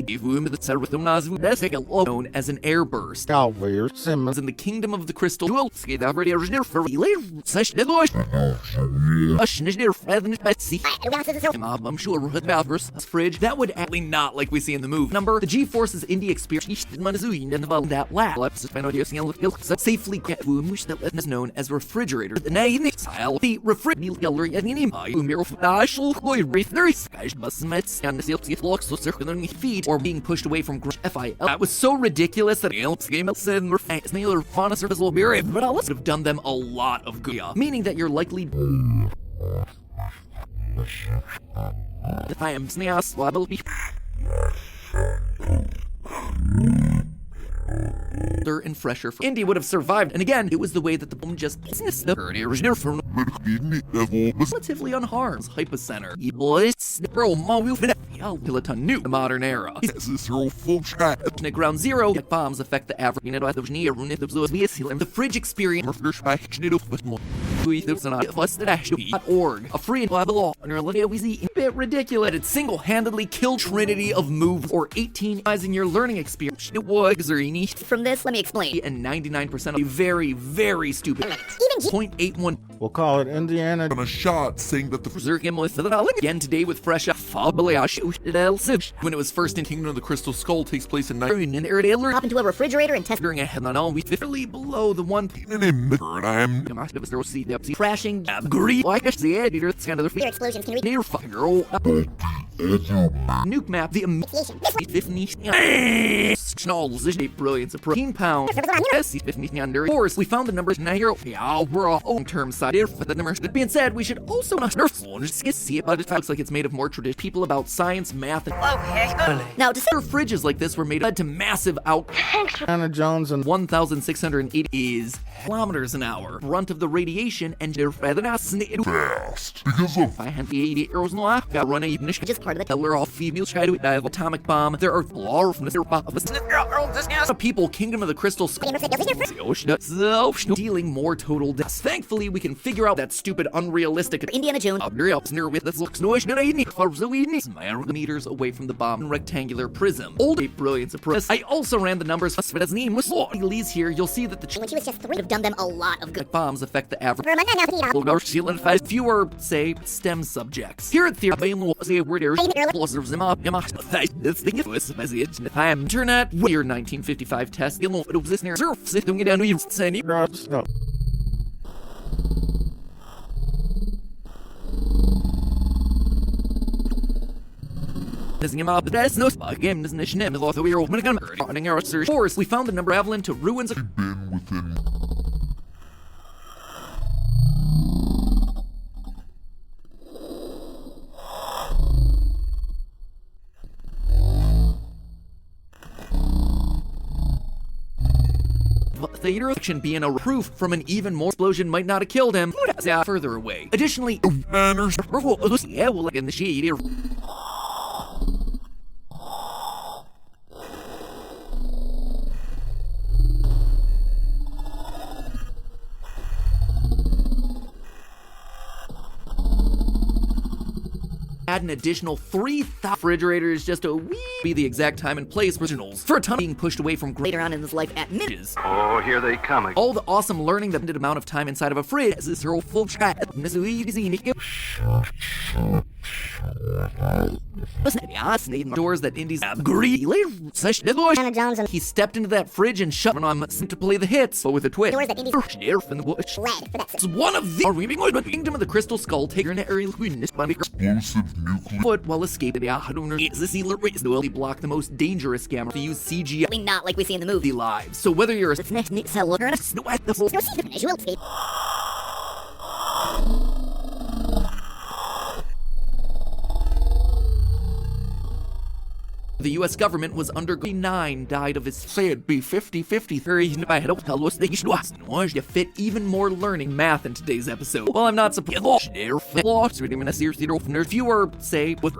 known as an airburst. Outweir Simmons. In the kingdom of the crystal jewel, I'm sure about fridge that would actually not like we see in the movie. Number the G-Force's indie experience that lab safely is known as refrigerator. The feet or being pushed away from FIL. That was so ridiculous that but I would have done them a lot of good, meaning that you're likely if I am and fresher for Indy would have survived, and again it was the way that the boom just relatively unharmed. Hypocenter Piloton new the modern era. At ground zero, bombs affect the average the fridge experience a free bit ridiculous. It single-handedly killed Trinity of moves or 18 your learning experience. From this, let me explain. And 99% of very, very stupid. 0.81. We'll call it Indiana. And a shot saying that the again today with fresh when it was first in Kingdom of the Crystal Skull takes place in Hop into a refrigerator and test during a head on we literally below the one and I am crashing agree like I said it's kind of the explosions can near fire nuke map the 50 Schnalls is a brilliance of 15 pounds S50 under force we found the numbers now here we're all on term side here for the numbers that being said we should also not see it but it looks like it's made of more traditional people about science math and now fridges like this were made led to massive out Anna Jones and 1,680 is kilometers an hour brunt of the radiation and fast because of I had the 80 arrows no I got run a just part of the we're all females try to dive atomic bomb there are people Kingdom of the Crystal Skull dealing more total deaths. Thankfully we can figure out that stupid unrealistic Indiana Jones near with this looks meters away from the bomb rectangular prism. Old brilliance of process. I also ran the numbers but as name was Lee's here you'll see that the when she was just 3 have done them a lot of good bombs affect the average fewer say STEM subjects. Here at Theory internet year 1955 test we found the number Avalon to ruins of been within the interaction being a proof from an even more explosion might not have killed him further away. Additionally, manners in the shade add an additional 3,000 refrigerators just to be the exact time and place originals for a ton being pushed away from later on in his life at midges. Oh, here they come again. All the awesome learning the limited amount of time inside of a fridge is this full chat. Doors that Indy's agree. Anna Jones and He stepped into that fridge and shut on to play the hits, but with a twist. doors that Indy's In the bush. red for that It's one of the Kingdom of the Crystal Skull taker in the area explosive nuclear foot while escaping the is the sealer race to block the most dangerous scammer to use CGI not like we see in the movie lives. So whether you're a the US government was undergoing 9 died of his said be 50-50 theory by head of Hellos they you fit even more learning math in today's episode. Well, I'm not surprised. If you were, say, with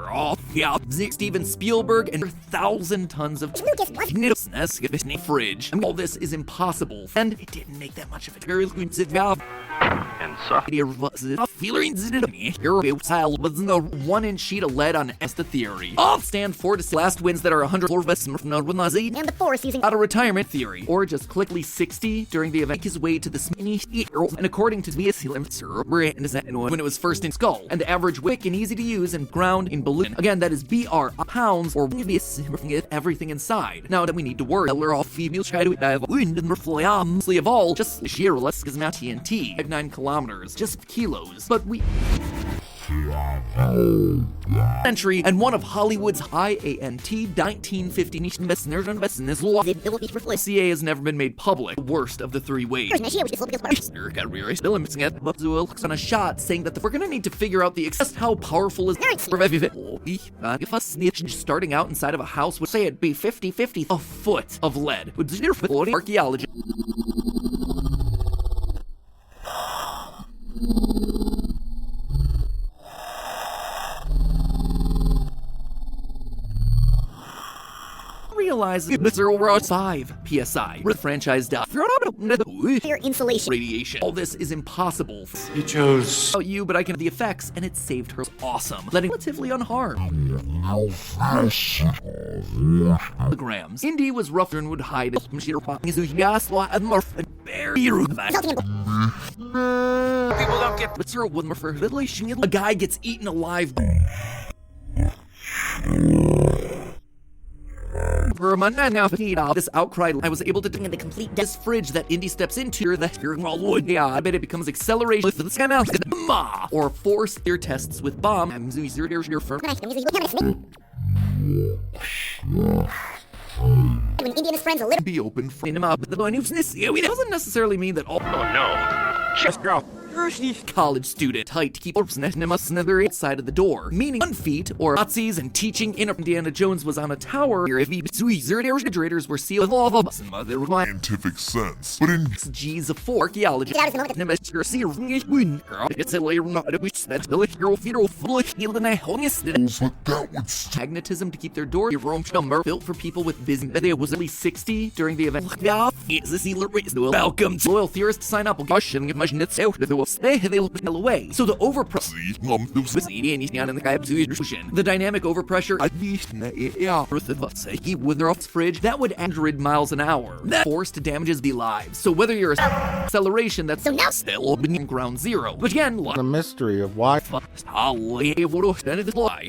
Steven Spielberg and 1,000 tons of fridge. All this is impossible, and it didn't make that much of it. And so, Here was a the 1-inch sheet of lead on the theory. I'll stand for to last wins that are 100 And the force using out of retirement theory, or just quickly 60 during the event, his way to the smini, and according to when it was first in Skull, and the average wick and easy to use and ground in balloon. Again, that is BR pounds or everything inside. Now that we need to worry, we're all female try to dive wind and mostly of all, just sheer less because TNT, 9 kilometers, just kilos. But we century and one of Hollywood's high ANT 1950 CA has never been made public. Worst of the 3 ways. On a shot saying that we're gonna need to figure out the just how powerful is if us starting out inside of a house would say it'd be 50-50 a foot of lead. Would archaeology realize it's 5 psi. Franchise your insulation. radiation. All this is impossible. You chose About you, but I can the effects, and it saved her. Awesome, letting relatively unharmed. Grams. Indy was rougher and would hide it. people don't get But Sir Woodmore for a guy gets eaten alive. For a month now, this outcry, I was able to In the complete this fridge that Indy steps into, the steering wall wood. Yeah, I bet it becomes acceleration for the scan out. Or force ear tests with bomb. I'm your firm. When Indy and his friends a little Be open for him up. But it doesn't necessarily mean that all just go. college student tight to keep another outside of the door, meaning 1 feet or Nazis and teaching in Indiana Jones was on a tower. If refrigerators were sealed with all of us, Scientific sense. But in G's of 4 archaeology. Get out of the moment. It's a layer not a witch that's the hero full of healed and I but that would magnetism to keep their door room number built for people with busy. There was at least 60 during the event. Is the sealer race? Welcome to loyal theorists sign up. Gosh, and imagine it's out. They look away. So the overpressure. The dynamic overpressure. With their fridge that would 100 miles an hour. That force to damages the lives. So whether you're acceleration, that's So now- still ground zero. But again, The mystery of why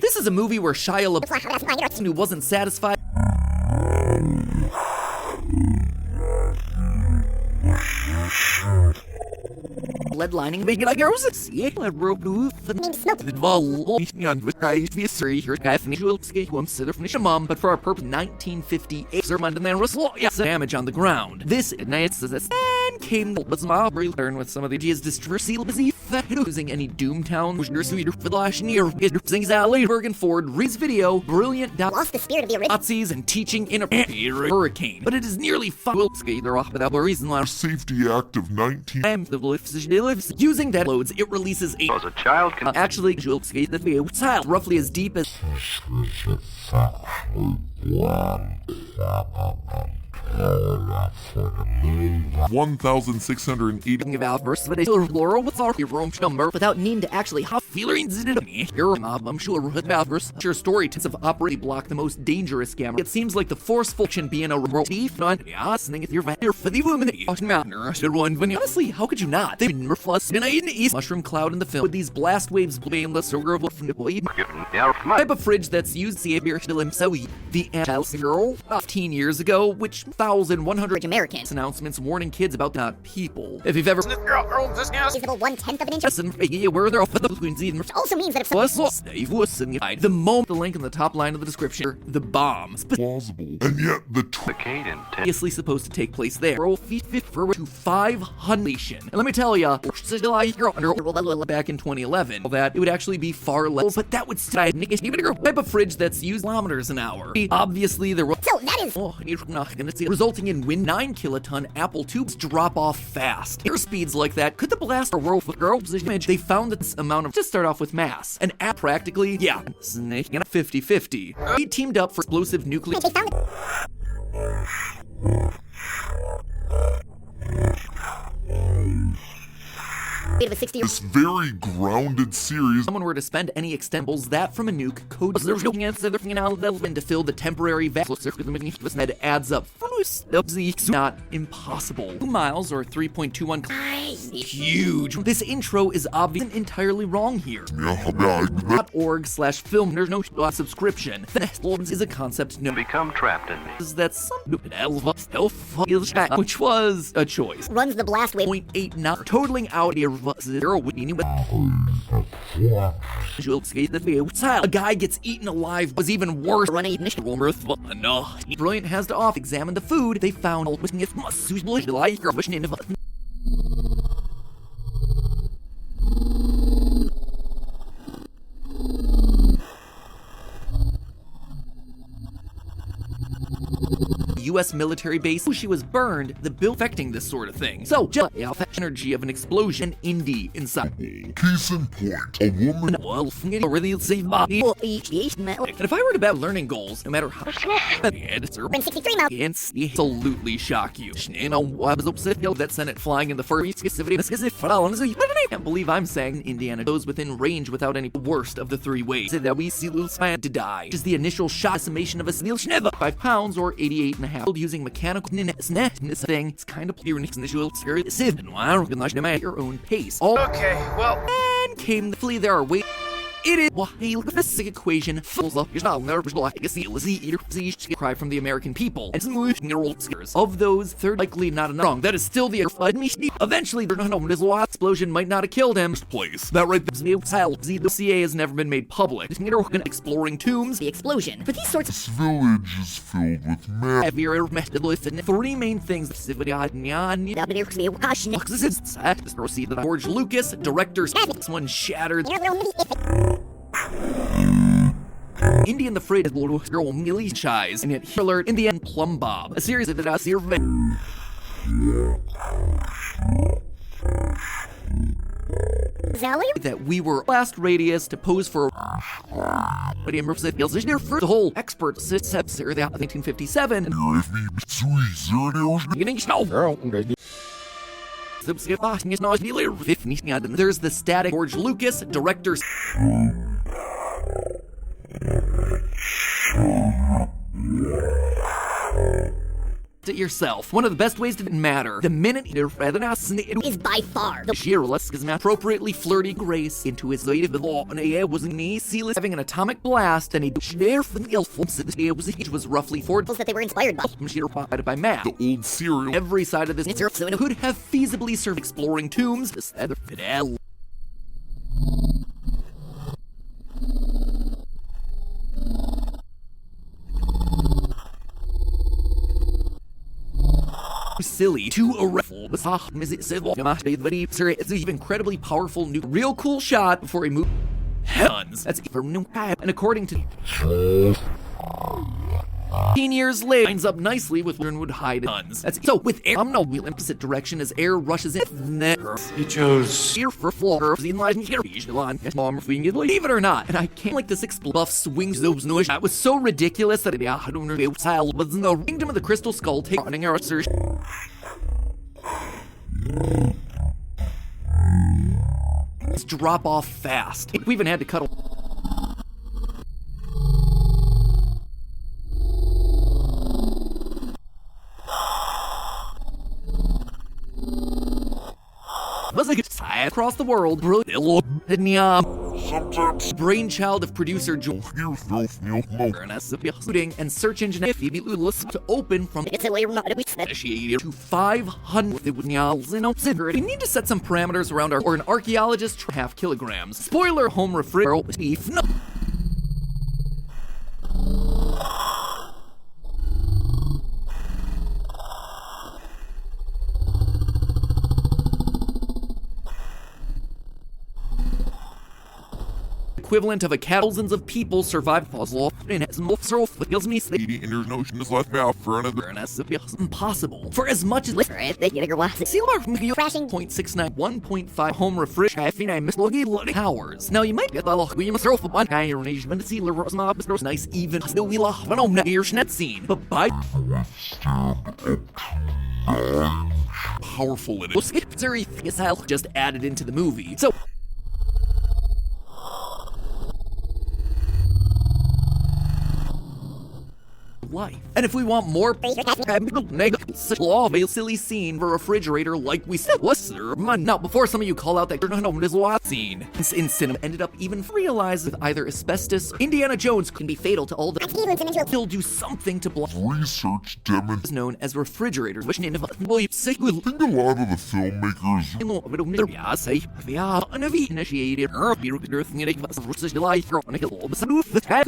this is a movie where Shia LaBeouf, who wasn't satisfied. Lead lining, make it like yours. The mom, but for our purpose, 1958 damage on the ground. This and came learn with some of the ideas using any Doomtown and Ford Reed's video, brilliant Lost the spirit of the original. Nazis and teaching in a hurricane, but it is nearly without reason. Safety Act of 19... Using that loads, it releases a As a child can actually roughly as deep as 1,680 verse, but Laurel with our room number without needing to actually have feelings in it. I'm sure about verse. Your story tends of operate block the most dangerous gamma. It seems like the force function being a remote thief, not if you're for the woman. Honestly, how could you not? They reflux in an east mushroom cloud in the film with these blast waves blowing the sugar from the blade. Type of fridge that's used the beer still himself the Antel 15 years ago, which 1,100 Americans. announcements warning kids about not people. If you've ever Reasonable 1/10 of an inch. listen, where they're between Which also means that if someone the moment the link in the top line of the description, the bomb, Plausible. And yet the Decade in 10. obviously supposed to take place there. Roll feet for to 500. And let me tell ya, back in 2011, that it would actually be far less, but that would still even a type of fridge that's used kilometers an hour. Obviously, there was So that is resulting in wind 9 kiloton Apple tubes drop off fast. Air speeds like that, could the blast or world with girl position image? They found that this amount of, to start off with mass, an app practically, 50-50. They teamed up for explosive nuclear. they found of a 60 this very grounded series Someone were to spend any extendables that from a nuke code to fill the temporary that adds up. Not impossible. 2 miles or 3.21 huge. This intro is obvious and entirely wrong here. .org/film. There's no subscription. Is a concept no Become trapped in me. that some which was a choice. runs the blast wave. 0.89 totaling out a a guy gets eaten alive was even worse. Run a ignition. Brilliant has to off examine the food they found. U.S. military base. She was burned, the bill affecting this sort of thing. So, just the energy of an explosion, Indy inside. case in point, a woman Really save body. And if I were to bet learning goals, no matter how Been 63 miles. absolutely shock you. That sent it flying in the first I can't believe I'm saying Indiana goes within range without any worst of the 3 ways that we see little Span to die. Is the initial shot summation of a Sneel Schneva 5 pounds or 88.5 using mechanical this thing. It's kind of clear initial at your own pace. All Okay, well, and came the flea. There are ways. It is why this equation fills up. You're not nervous like a seal. Cry from the American people. And of those, third likely not enough. Wrong. That is still the eventually they're not known as law explosion might not have killed him. Place. That right the CA has never been made public. Exploring tombs. The explosion. But these sorts of this village is filled with men. Heavier method and 3 main things. George Lucas, director. This one shattered. Indy and the Fridge girl Millie Shies, and yet alert in the end Plum Bob, a series of that we were last radius to pose for but in the whole expert sits up there the 1957 beginning Girl, there's the static George Lucas director it yourself. One of the best ways to matter. The minute is by far the Sheerless is appropriately flirty grace into his native law and a was an sealess having an atomic blast and he was roughly 4 that they were inspired by. by math. The old serial Every side of this could have feasibly served exploring tombs. This other Fidel. Silly to a raffle. It's an incredibly powerful new real cool shot before he moved. Guns. That's for new and according to 15 years later, lines up nicely with Would hide guns. That's so with air. I'm no wheel opposite direction as air rushes in. he chose. Here for floor. Believe it or not, and I can't like this buff swings those noise. That was so ridiculous that I don't know style was in the Kingdom of the Crystal Skull taking our search. Drop off fast. We even had to cut a was like a sad across the world. Sometimes Brainchild of producer Joel you throw shooting and search engine to open from It's a way not to be initiated to 500. We need to set some parameters around our, or an archaeologist, half kilograms. Spoiler: home refrigerator beef. No. Equivalent of a thousands of people survived puzzle in its feels me eating in your notion is left out for another. impossible. For as much as They get a was. Sealer Crashing. 0.69 1.5 home refrigerator hours. Now you might get the we must throw for one guy arrangement to Sealer was not nice even the we love no net scene. But by powerful it is. Just added into the movie. So life. And if we want more silly scene for a refrigerator like we said was now before some of you call out that you're not on this scene in cinema ended up even realize with either asbestos Indiana Jones can be fatal to all the he'll do something to block Research demonstrates known as refrigerators which think a lot of the filmmakers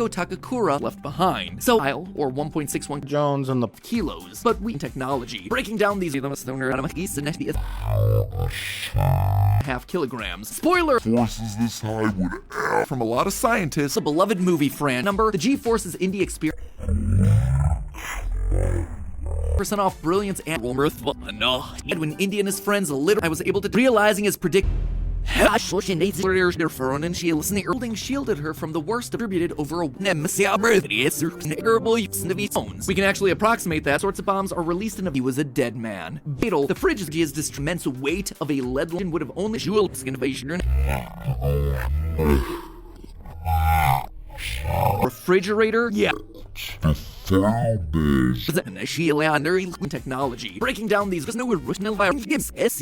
Takakura left behind. So or 1.61 Jones and the kilos, but we technology. Breaking down these half kilograms. Spoiler! forces this high would have From a lot of scientists, a beloved movie fran number, the G-Force's indie experience. % off brilliance and worth and when Indy and his friends literally I was able to realizing his predict holding shielded her from the worst distributed over a we can actually approximate that sorts of bombs are released and he was a dead man. Beetle, the fridge is this immense weight of a lead line would have only jeweled invasion. Refrigerator? Yeah. Technology. Breaking down these no original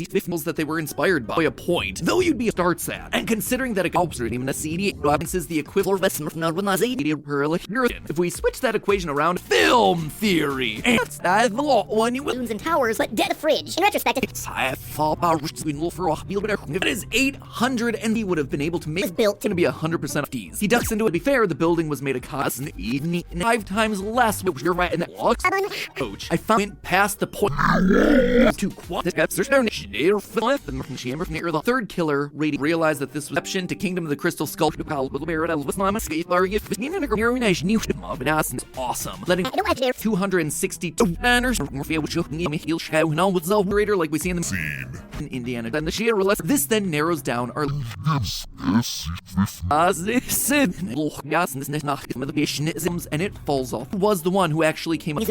signals that they were inspired by a point, though you'd be starts at. And considering that a even a CD is the equivalent of if we switch that equation around, film theory. And that's the law when you Balloons and towers, but dead fridge. In retrospect, it is 800 and he would have been able to make was built to be 100% of these. He ducks into it. To be fair, the building was made of cost 5 times less. You're right in that walks. Coach, I found past the point to the third killer rating realized that this was exception to Kingdom of the Crystal Skull. Awesome. Letting 262 banners like we see in the seen. in Indiana. Then the sheer less. This then narrows down our and it falls off. Was the one who actually came away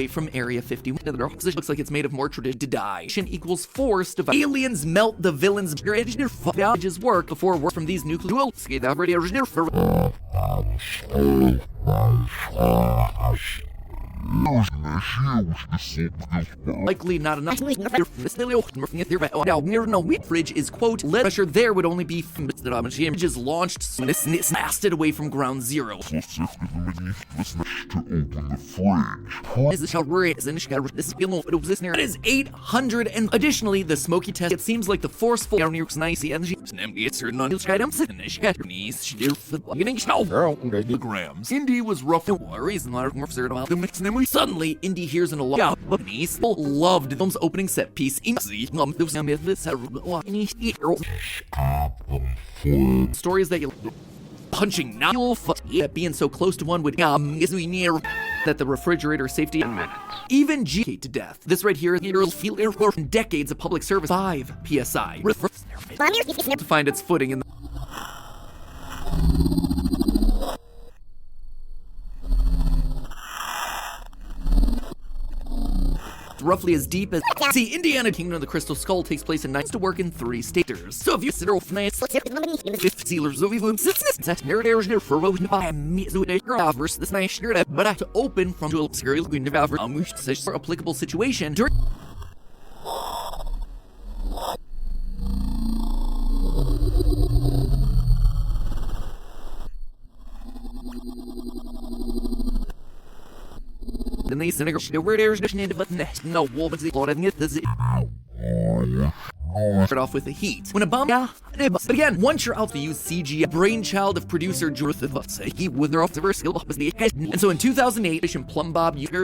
from Area 51. Looks like it's made of more tradition to die. Equals force to aliens melt the villains' work before work from these nuclear likely not enough. No fridge is quote lead pressure there would only be is launched blasted away from ground zero. That is 800 and additionally the smoky test it seems like the forceful grams. Indy was rough suddenly Indy hears an alarm but loved the film's opening set piece stories that you punching now being so close to one would near that the refrigerator safety 10 minutes. even G to death. This right here is feel air for decades of public service 5 psi to find its footing in the roughly as deep as see Indiana Kingdom of the Crystal Skull takes place in nights to work in 3 staters. So if you sit off nice sealers of even that's narrative for versus this nice but to open from to a applicable situation during in the synagogue, where there's no wall, but the Lord and it does it. Start off with the heat. When a bomb, but again, once you're out to use CG, brainchild of producer Jonathan he would their off the skill up as the and so in 2008, Plum Bob used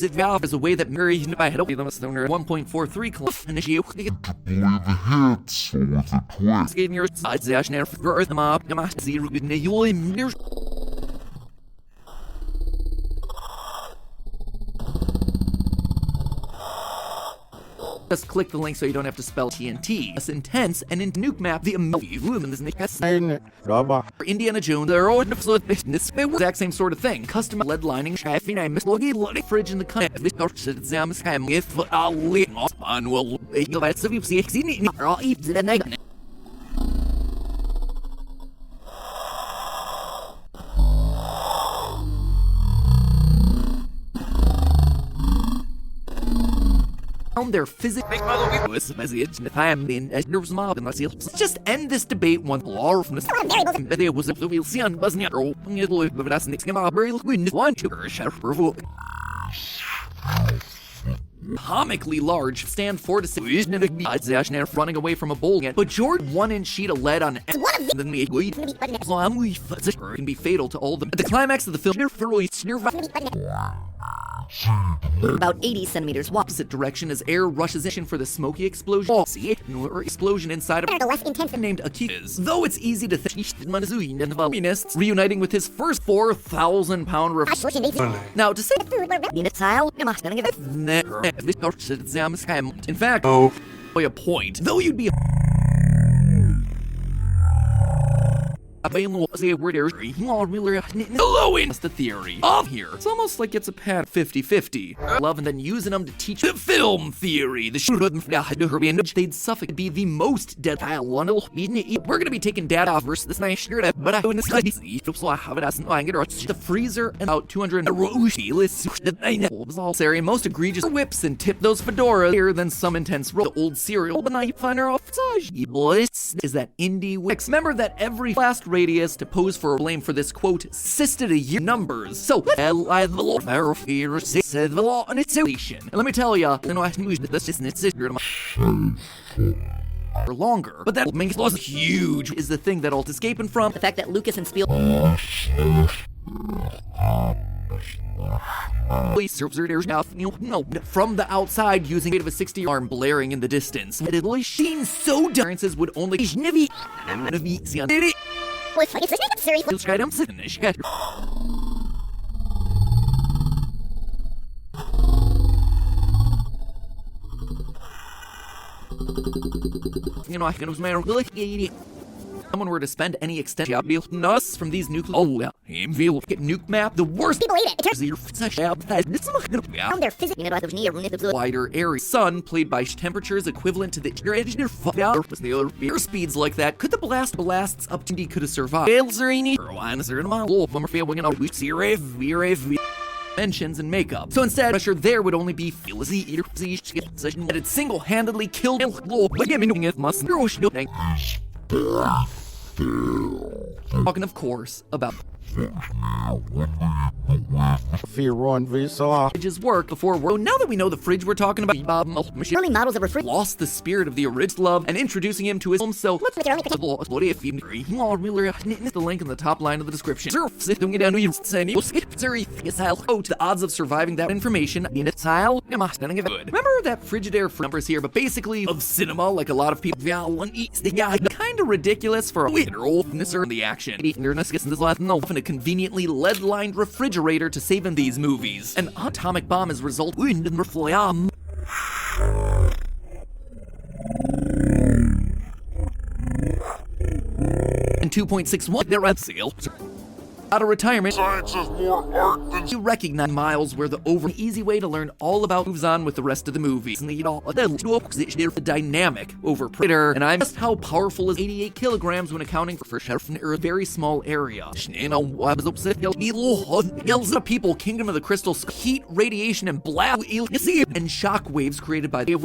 it as a way that Mary by had opened them as 1.43 cliff and issue. Play the hits with a twist. Getting your sides dash now for Earth Mob, zero good you just click the link so you don't have to spell TNT. It's intense and in Nuke Map, the Rubber. for Indiana Jones, they're all business. Exact same sort of thing. Custom lead lining, chafing, I miss loggy, fridge in the cut. This torch is Zam Scam. If I'll leave off on will that's if you see it, I'll eat it and their physics just end this debate one law from the there was a we'll see on buzzing but that's next game one comically large, stand 4 to 6 running away from a bowl again. But Jordan 1-inch sheet of lead on can be fatal to all of them. At the climax of the film, About 80 centimeters wide. opposite direction as air rushes in for the smoky explosion. Explosion inside of The less intense named Akitas. Though it's easy to think Manazui and the communists reuniting with his first 4,000-pound Now to say in fact, by a point, though you'd be Hello, that's the theory of here. It's almost like it's a pad 50-50. Love and then using them to teach the film theory. The they'd suffocate be the most dead. We're gonna be taking data off versus this nice shirt, but I wouldn't the freezer and about 200 was all serious. Most egregious whips and tip those fedoras here than some intense roll. The old cereal, but now you find her off. Is that indie wix? Remember that every last radius to pose for a blame for this quote assisted a year numbers. So the law and its solution. And let me tell ya, this isn't for longer, but that makes laws huge is the thing that all escaping from the fact that Lucas and Spiel from the outside using weight of a 60 arm blaring in the distance. It sheen so differences would only I can was my really someone were to spend any extension us from these nuclear get nuke map the worst people ate it. Their physics wider area sun played by temperatures equivalent to the air speeds like that could the blasts up to could have survived mentions and makeup. So instead, pressure there would only be that it single-handedly killed talking of course about fridge's work before now that we know the fridge we're talking about early models of refrigerator lost the spirit of the original love and introducing him to his home, so let's the link in the top line of the description. The odds of surviving that information good. Remember that Frigidaire numbers here, but basically of cinema, like a lot of people kind of ridiculous for a the action. A conveniently lead-lined refrigerator to save in these movies. An atomic bomb is result in 2.61 they're at sale. Out of retirement, Science is more art than you recognize Miles were the easy way to learn all about moves on with the rest of the movies. And the dynamic over Predator, and I'm just how powerful is 88 kilograms when accounting for a very small area. People, Kingdom of the Crystal, heat, radiation, and blast, and shock waves created by the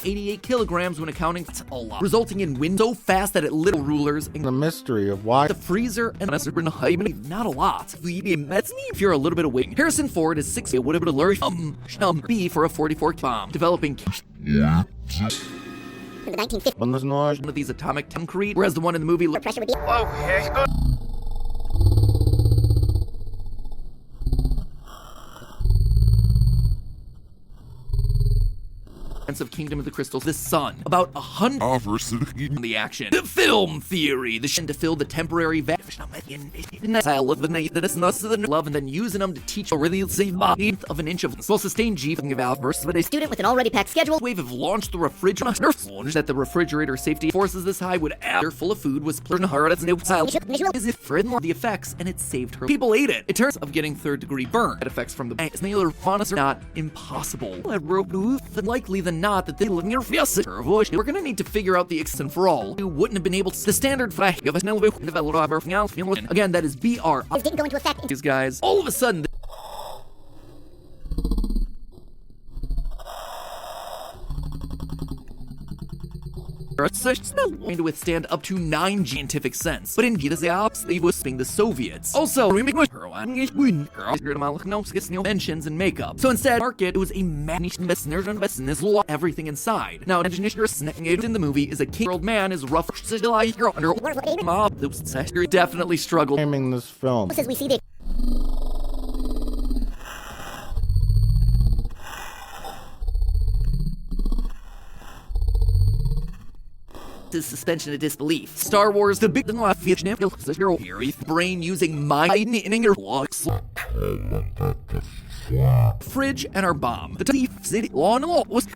88 kilograms when accounting. That's a lot. Resulting in wind so fast that it lit rulers and The mystery of why the freezer and not a lot. If you're a little bit awake. Harrison Ford is 6 would have been alert B for a 44 bomb. Developing In the 1950s, when there's noise. one of these atomic concrete, whereas the one in the movie pressure would be Okay. of Kingdom of the Crystals, the sun. About 100 Obviously, the action. The film theory. The shit to fill the temporary vacuum of the night that is not the love and then using them to teach a really save eighth of an inch of well sustained G from the valve versus but a student with an already packed schedule. wave have launched the refrigerator that the refrigerator safety forces this high would after full of food was plurned hard as new style is it for the effects and it saved her. People ate it. It turns of getting third degree burn. That effects from the snail faunus are not impossible. Likely than not that they live near we're gonna need to figure out the extent for all who wouldn't have been able to the standard flag of a snail develop again that is BR. It didn't go into effect. These guys all of a sudden going to withstand up to 9 scientific cents, but indeed as the opposite was being the Soviets. Also, mentions and makeup. So instead, market was a business law everything inside. Now, in the movie is a king-old man is rough mob definitely struggled. Naming this film. As we see the His suspension of disbelief. Star Wars: The Big brain using my locks. Fridge and our bomb. The thief city law and law was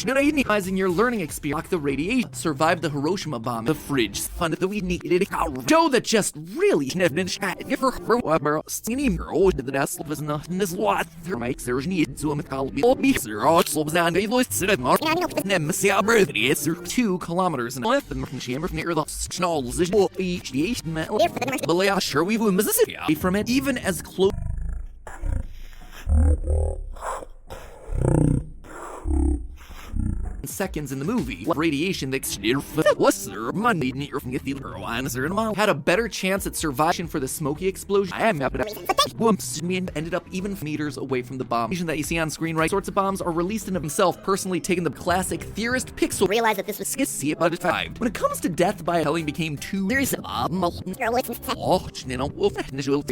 minimizing your learning experience. The radiation survived the Hiroshima bomb. The fridge funded the we needed Joe that just really never the desk was not in this lot. There makes there's need to a it's 2 kilometers and left and from chamber near the snarls sure we will Mississippi from it even as close seconds in the movie. Radiation that Monday near from the had a better chance at surviving for the smoky explosion. Ended up even meters away from the bomb. That you see on screen, right? Sorts of bombs are released in himself, personally taking the classic theorist pixel. realize that this was See about it 5. When it comes to death by telling became too there's a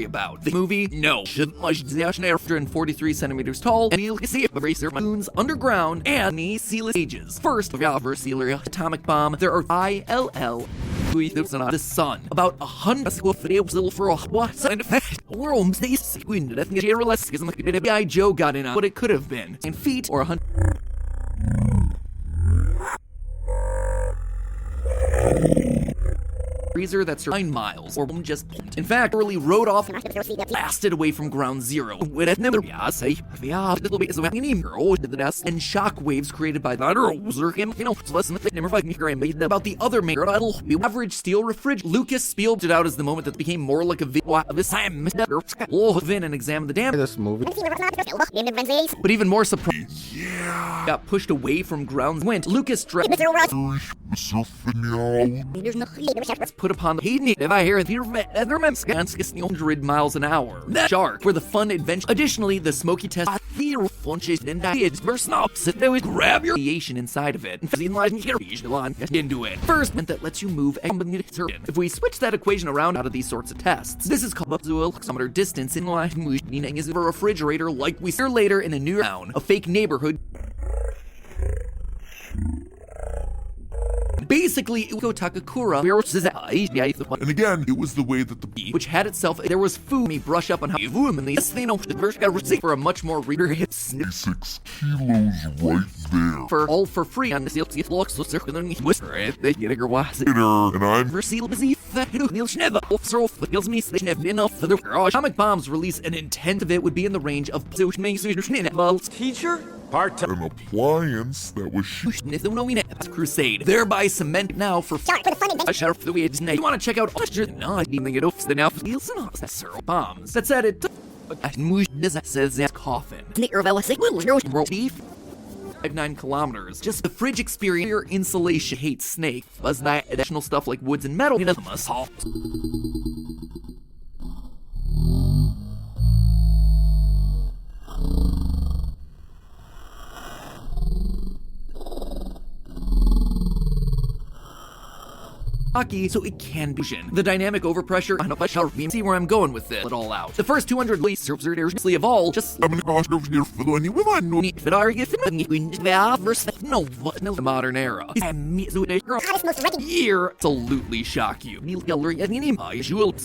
about the movie. No, 143 centimeters tall, and you'll see racer moons underground and the sealess ages. First, atomic bomb. There are ILL. The sun. About 100 for a what side effect? Worms they squinted. I think G.I. Joe got in on what it could have been. In feet or 100. Freezer that's 9 miles, or just in fact, really rode off, blasted away from ground zero. And shock waves created by the about the other main average steel refrigerator. Lucas spelled it out as the moment that became more like a and examined the damage. This movie. But even more surprised, got pushed away from ground. Went Lucas put upon the heat if I hear the 100 miles an hour. That shark for the fun adventure. Additionally, the smoky test grab your radiation inside of it into it. First meant that lets you move. If we switch that equation around out of these sorts of tests, this is called kilometer distance in line meaning is a refrigerator like we saw later in a new town, a fake neighborhood. Basically, Uko Takakura, and again, it was the way that the which had itself, there was food, me brush up on how for a much more reader hit 6 kilos right there. For all for free on the seal whisper it, they get a and I'm atomic bombs release an intent of it would be in the range of Teacher? Part-time. an appliance that was crusade, thereby cement now for the fun adventure. you want to check out bombs. That said, it says that coffin. Beef. 9 kilometers. Just the fridge exterior insulation hates snake. Plus that additional stuff like woods and metal, it doesn't must halt. So it can be the dynamic overpressure. I don't know if I see where I'm going with this. It all out. The first 200 least of all just the modern era. Year absolutely shock you.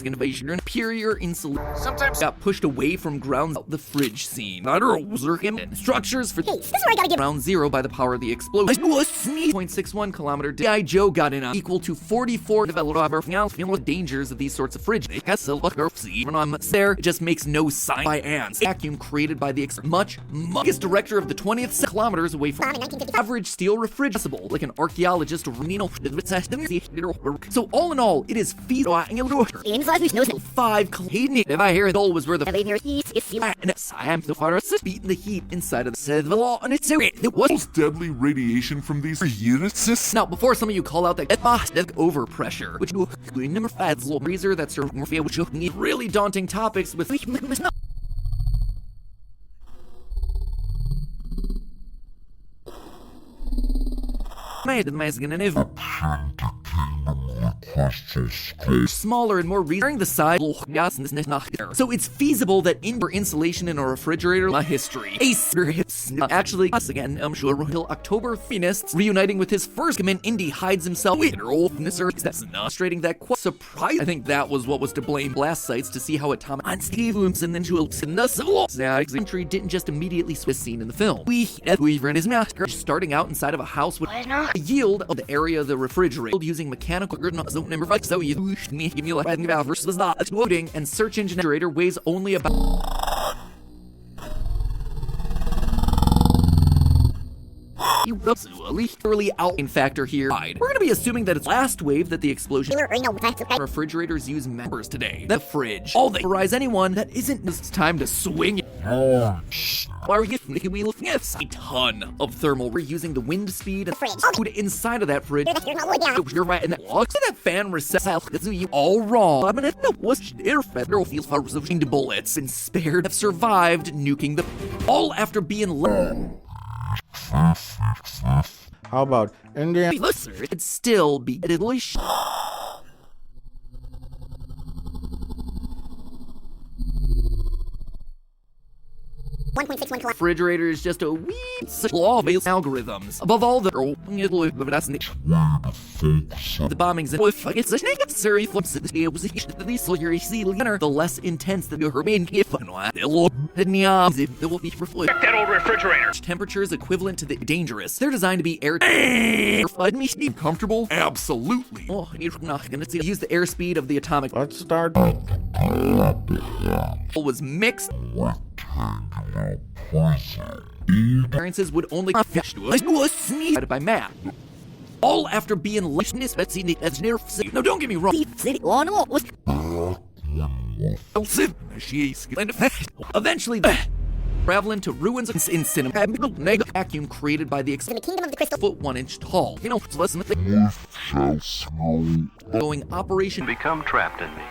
Invasion superior insulation. Sometimes got pushed away from ground the fridge scene. Structures for ground zero by the power of the explosion. 0.61 kilometer. G.I. Joe got in on equal to 44 developed dangers of these sorts of fridge. There, it just makes no sign by ants. Vacuum created by the much director of the 20th kilometers away from average steel refrigerator, like an archaeologist. So all in all, it is feasible. 5 if I hear it all was where the I am so far beating the heat inside of the law, and it's it was deadly radiation from these units. Now, before some of you call out that overpressure, which number 5 little freezer that's your which need really daunting topics with smaller and more during the side. So it's feasible that indoor insulation in a refrigerator history. Actually, us again, I'm sure until October feminists reuniting with his first command, Indy hides himself with that's illustrating that surprise. I think that was what was to blame blast sites to see how atomic on Steve Looms and then entry didn't just immediately switch scene in the film. Weaver and his master starting out inside of a house with a yield of the area of the refrigerator using mechanical number 5 so you give me like versus not loading and search engine generator weighs only about literally out in factor here. We're gonna be assuming that it's last wave that the explosion refrigerators use members today. The fridge. All they rise anyone that isn't this time to swing. Why are we looking at a ton of thermal? We're using the wind speed and food inside of that fridge. You're right, and that fan recess. You all wrong. I mean, it was air federal feels for bullets and spared have survived nuking the all after being How about India? It'd still be Italy. Refrigerator is just a wee law-based algorithms. Above all, the bombings and it's a necessary flips the less intense that your remain that will be That old refrigerator. temperatures equivalent to the dangerous. They're designed to be air Comfortable? Absolutely. Oh, you're not gonna see use the airspeed of the atomic Let's start. was mixed. Appearances would only by math. All after being likeness as near. No, don't get me wrong. Eventually, traveling to ruins in cinema. Vacuum created by the kingdom of the crystal. foot 1 inch tall. You know, less than going operation. Become trapped in me.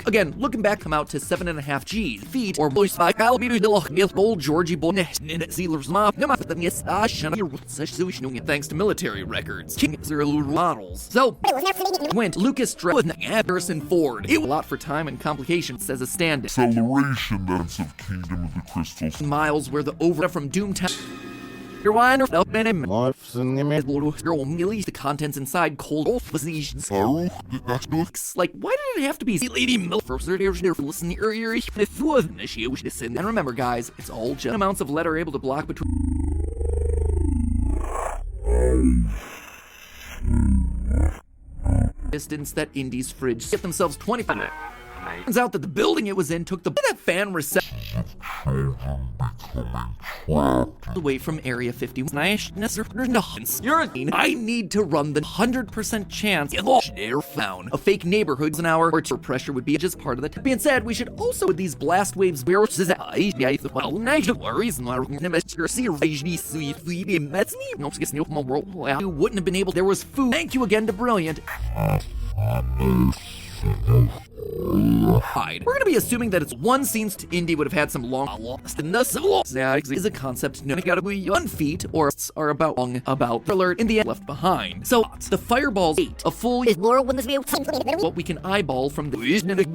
Again, looking back, come out to 7.5 G feet or voice by old Georgie Boy Sealer's mom. Thanks to military records, models. So went Lucas Harrison Ford. It was a lot for time and complications as a stand-in. Acceleration that's of Kingdom of the Crystals. Miles where the over from Doomtown. Your wine or the contents inside cold positions. Like, why did it have to be Lady Milk first? And remember, guys, it's all just amounts of lead are able to block between distance that Indy's fridge get themselves 20. Turns out that the building it was in took that fan reception. away from Area 51. You're a I need to run the 100% chance they're found. A fake neighborhood's an hour or two pressure would be just part of the being said, we should also with these blast waves where worries who wouldn't have been able there was food. Thank you again to Brilliant. We're going to be assuming that it's one scenes to Indy would have had some long lost in the is a concept no gotta be on feet or are about alert in the end left behind. So the fireballs 8 a full Is Laura when this what we can eyeball from the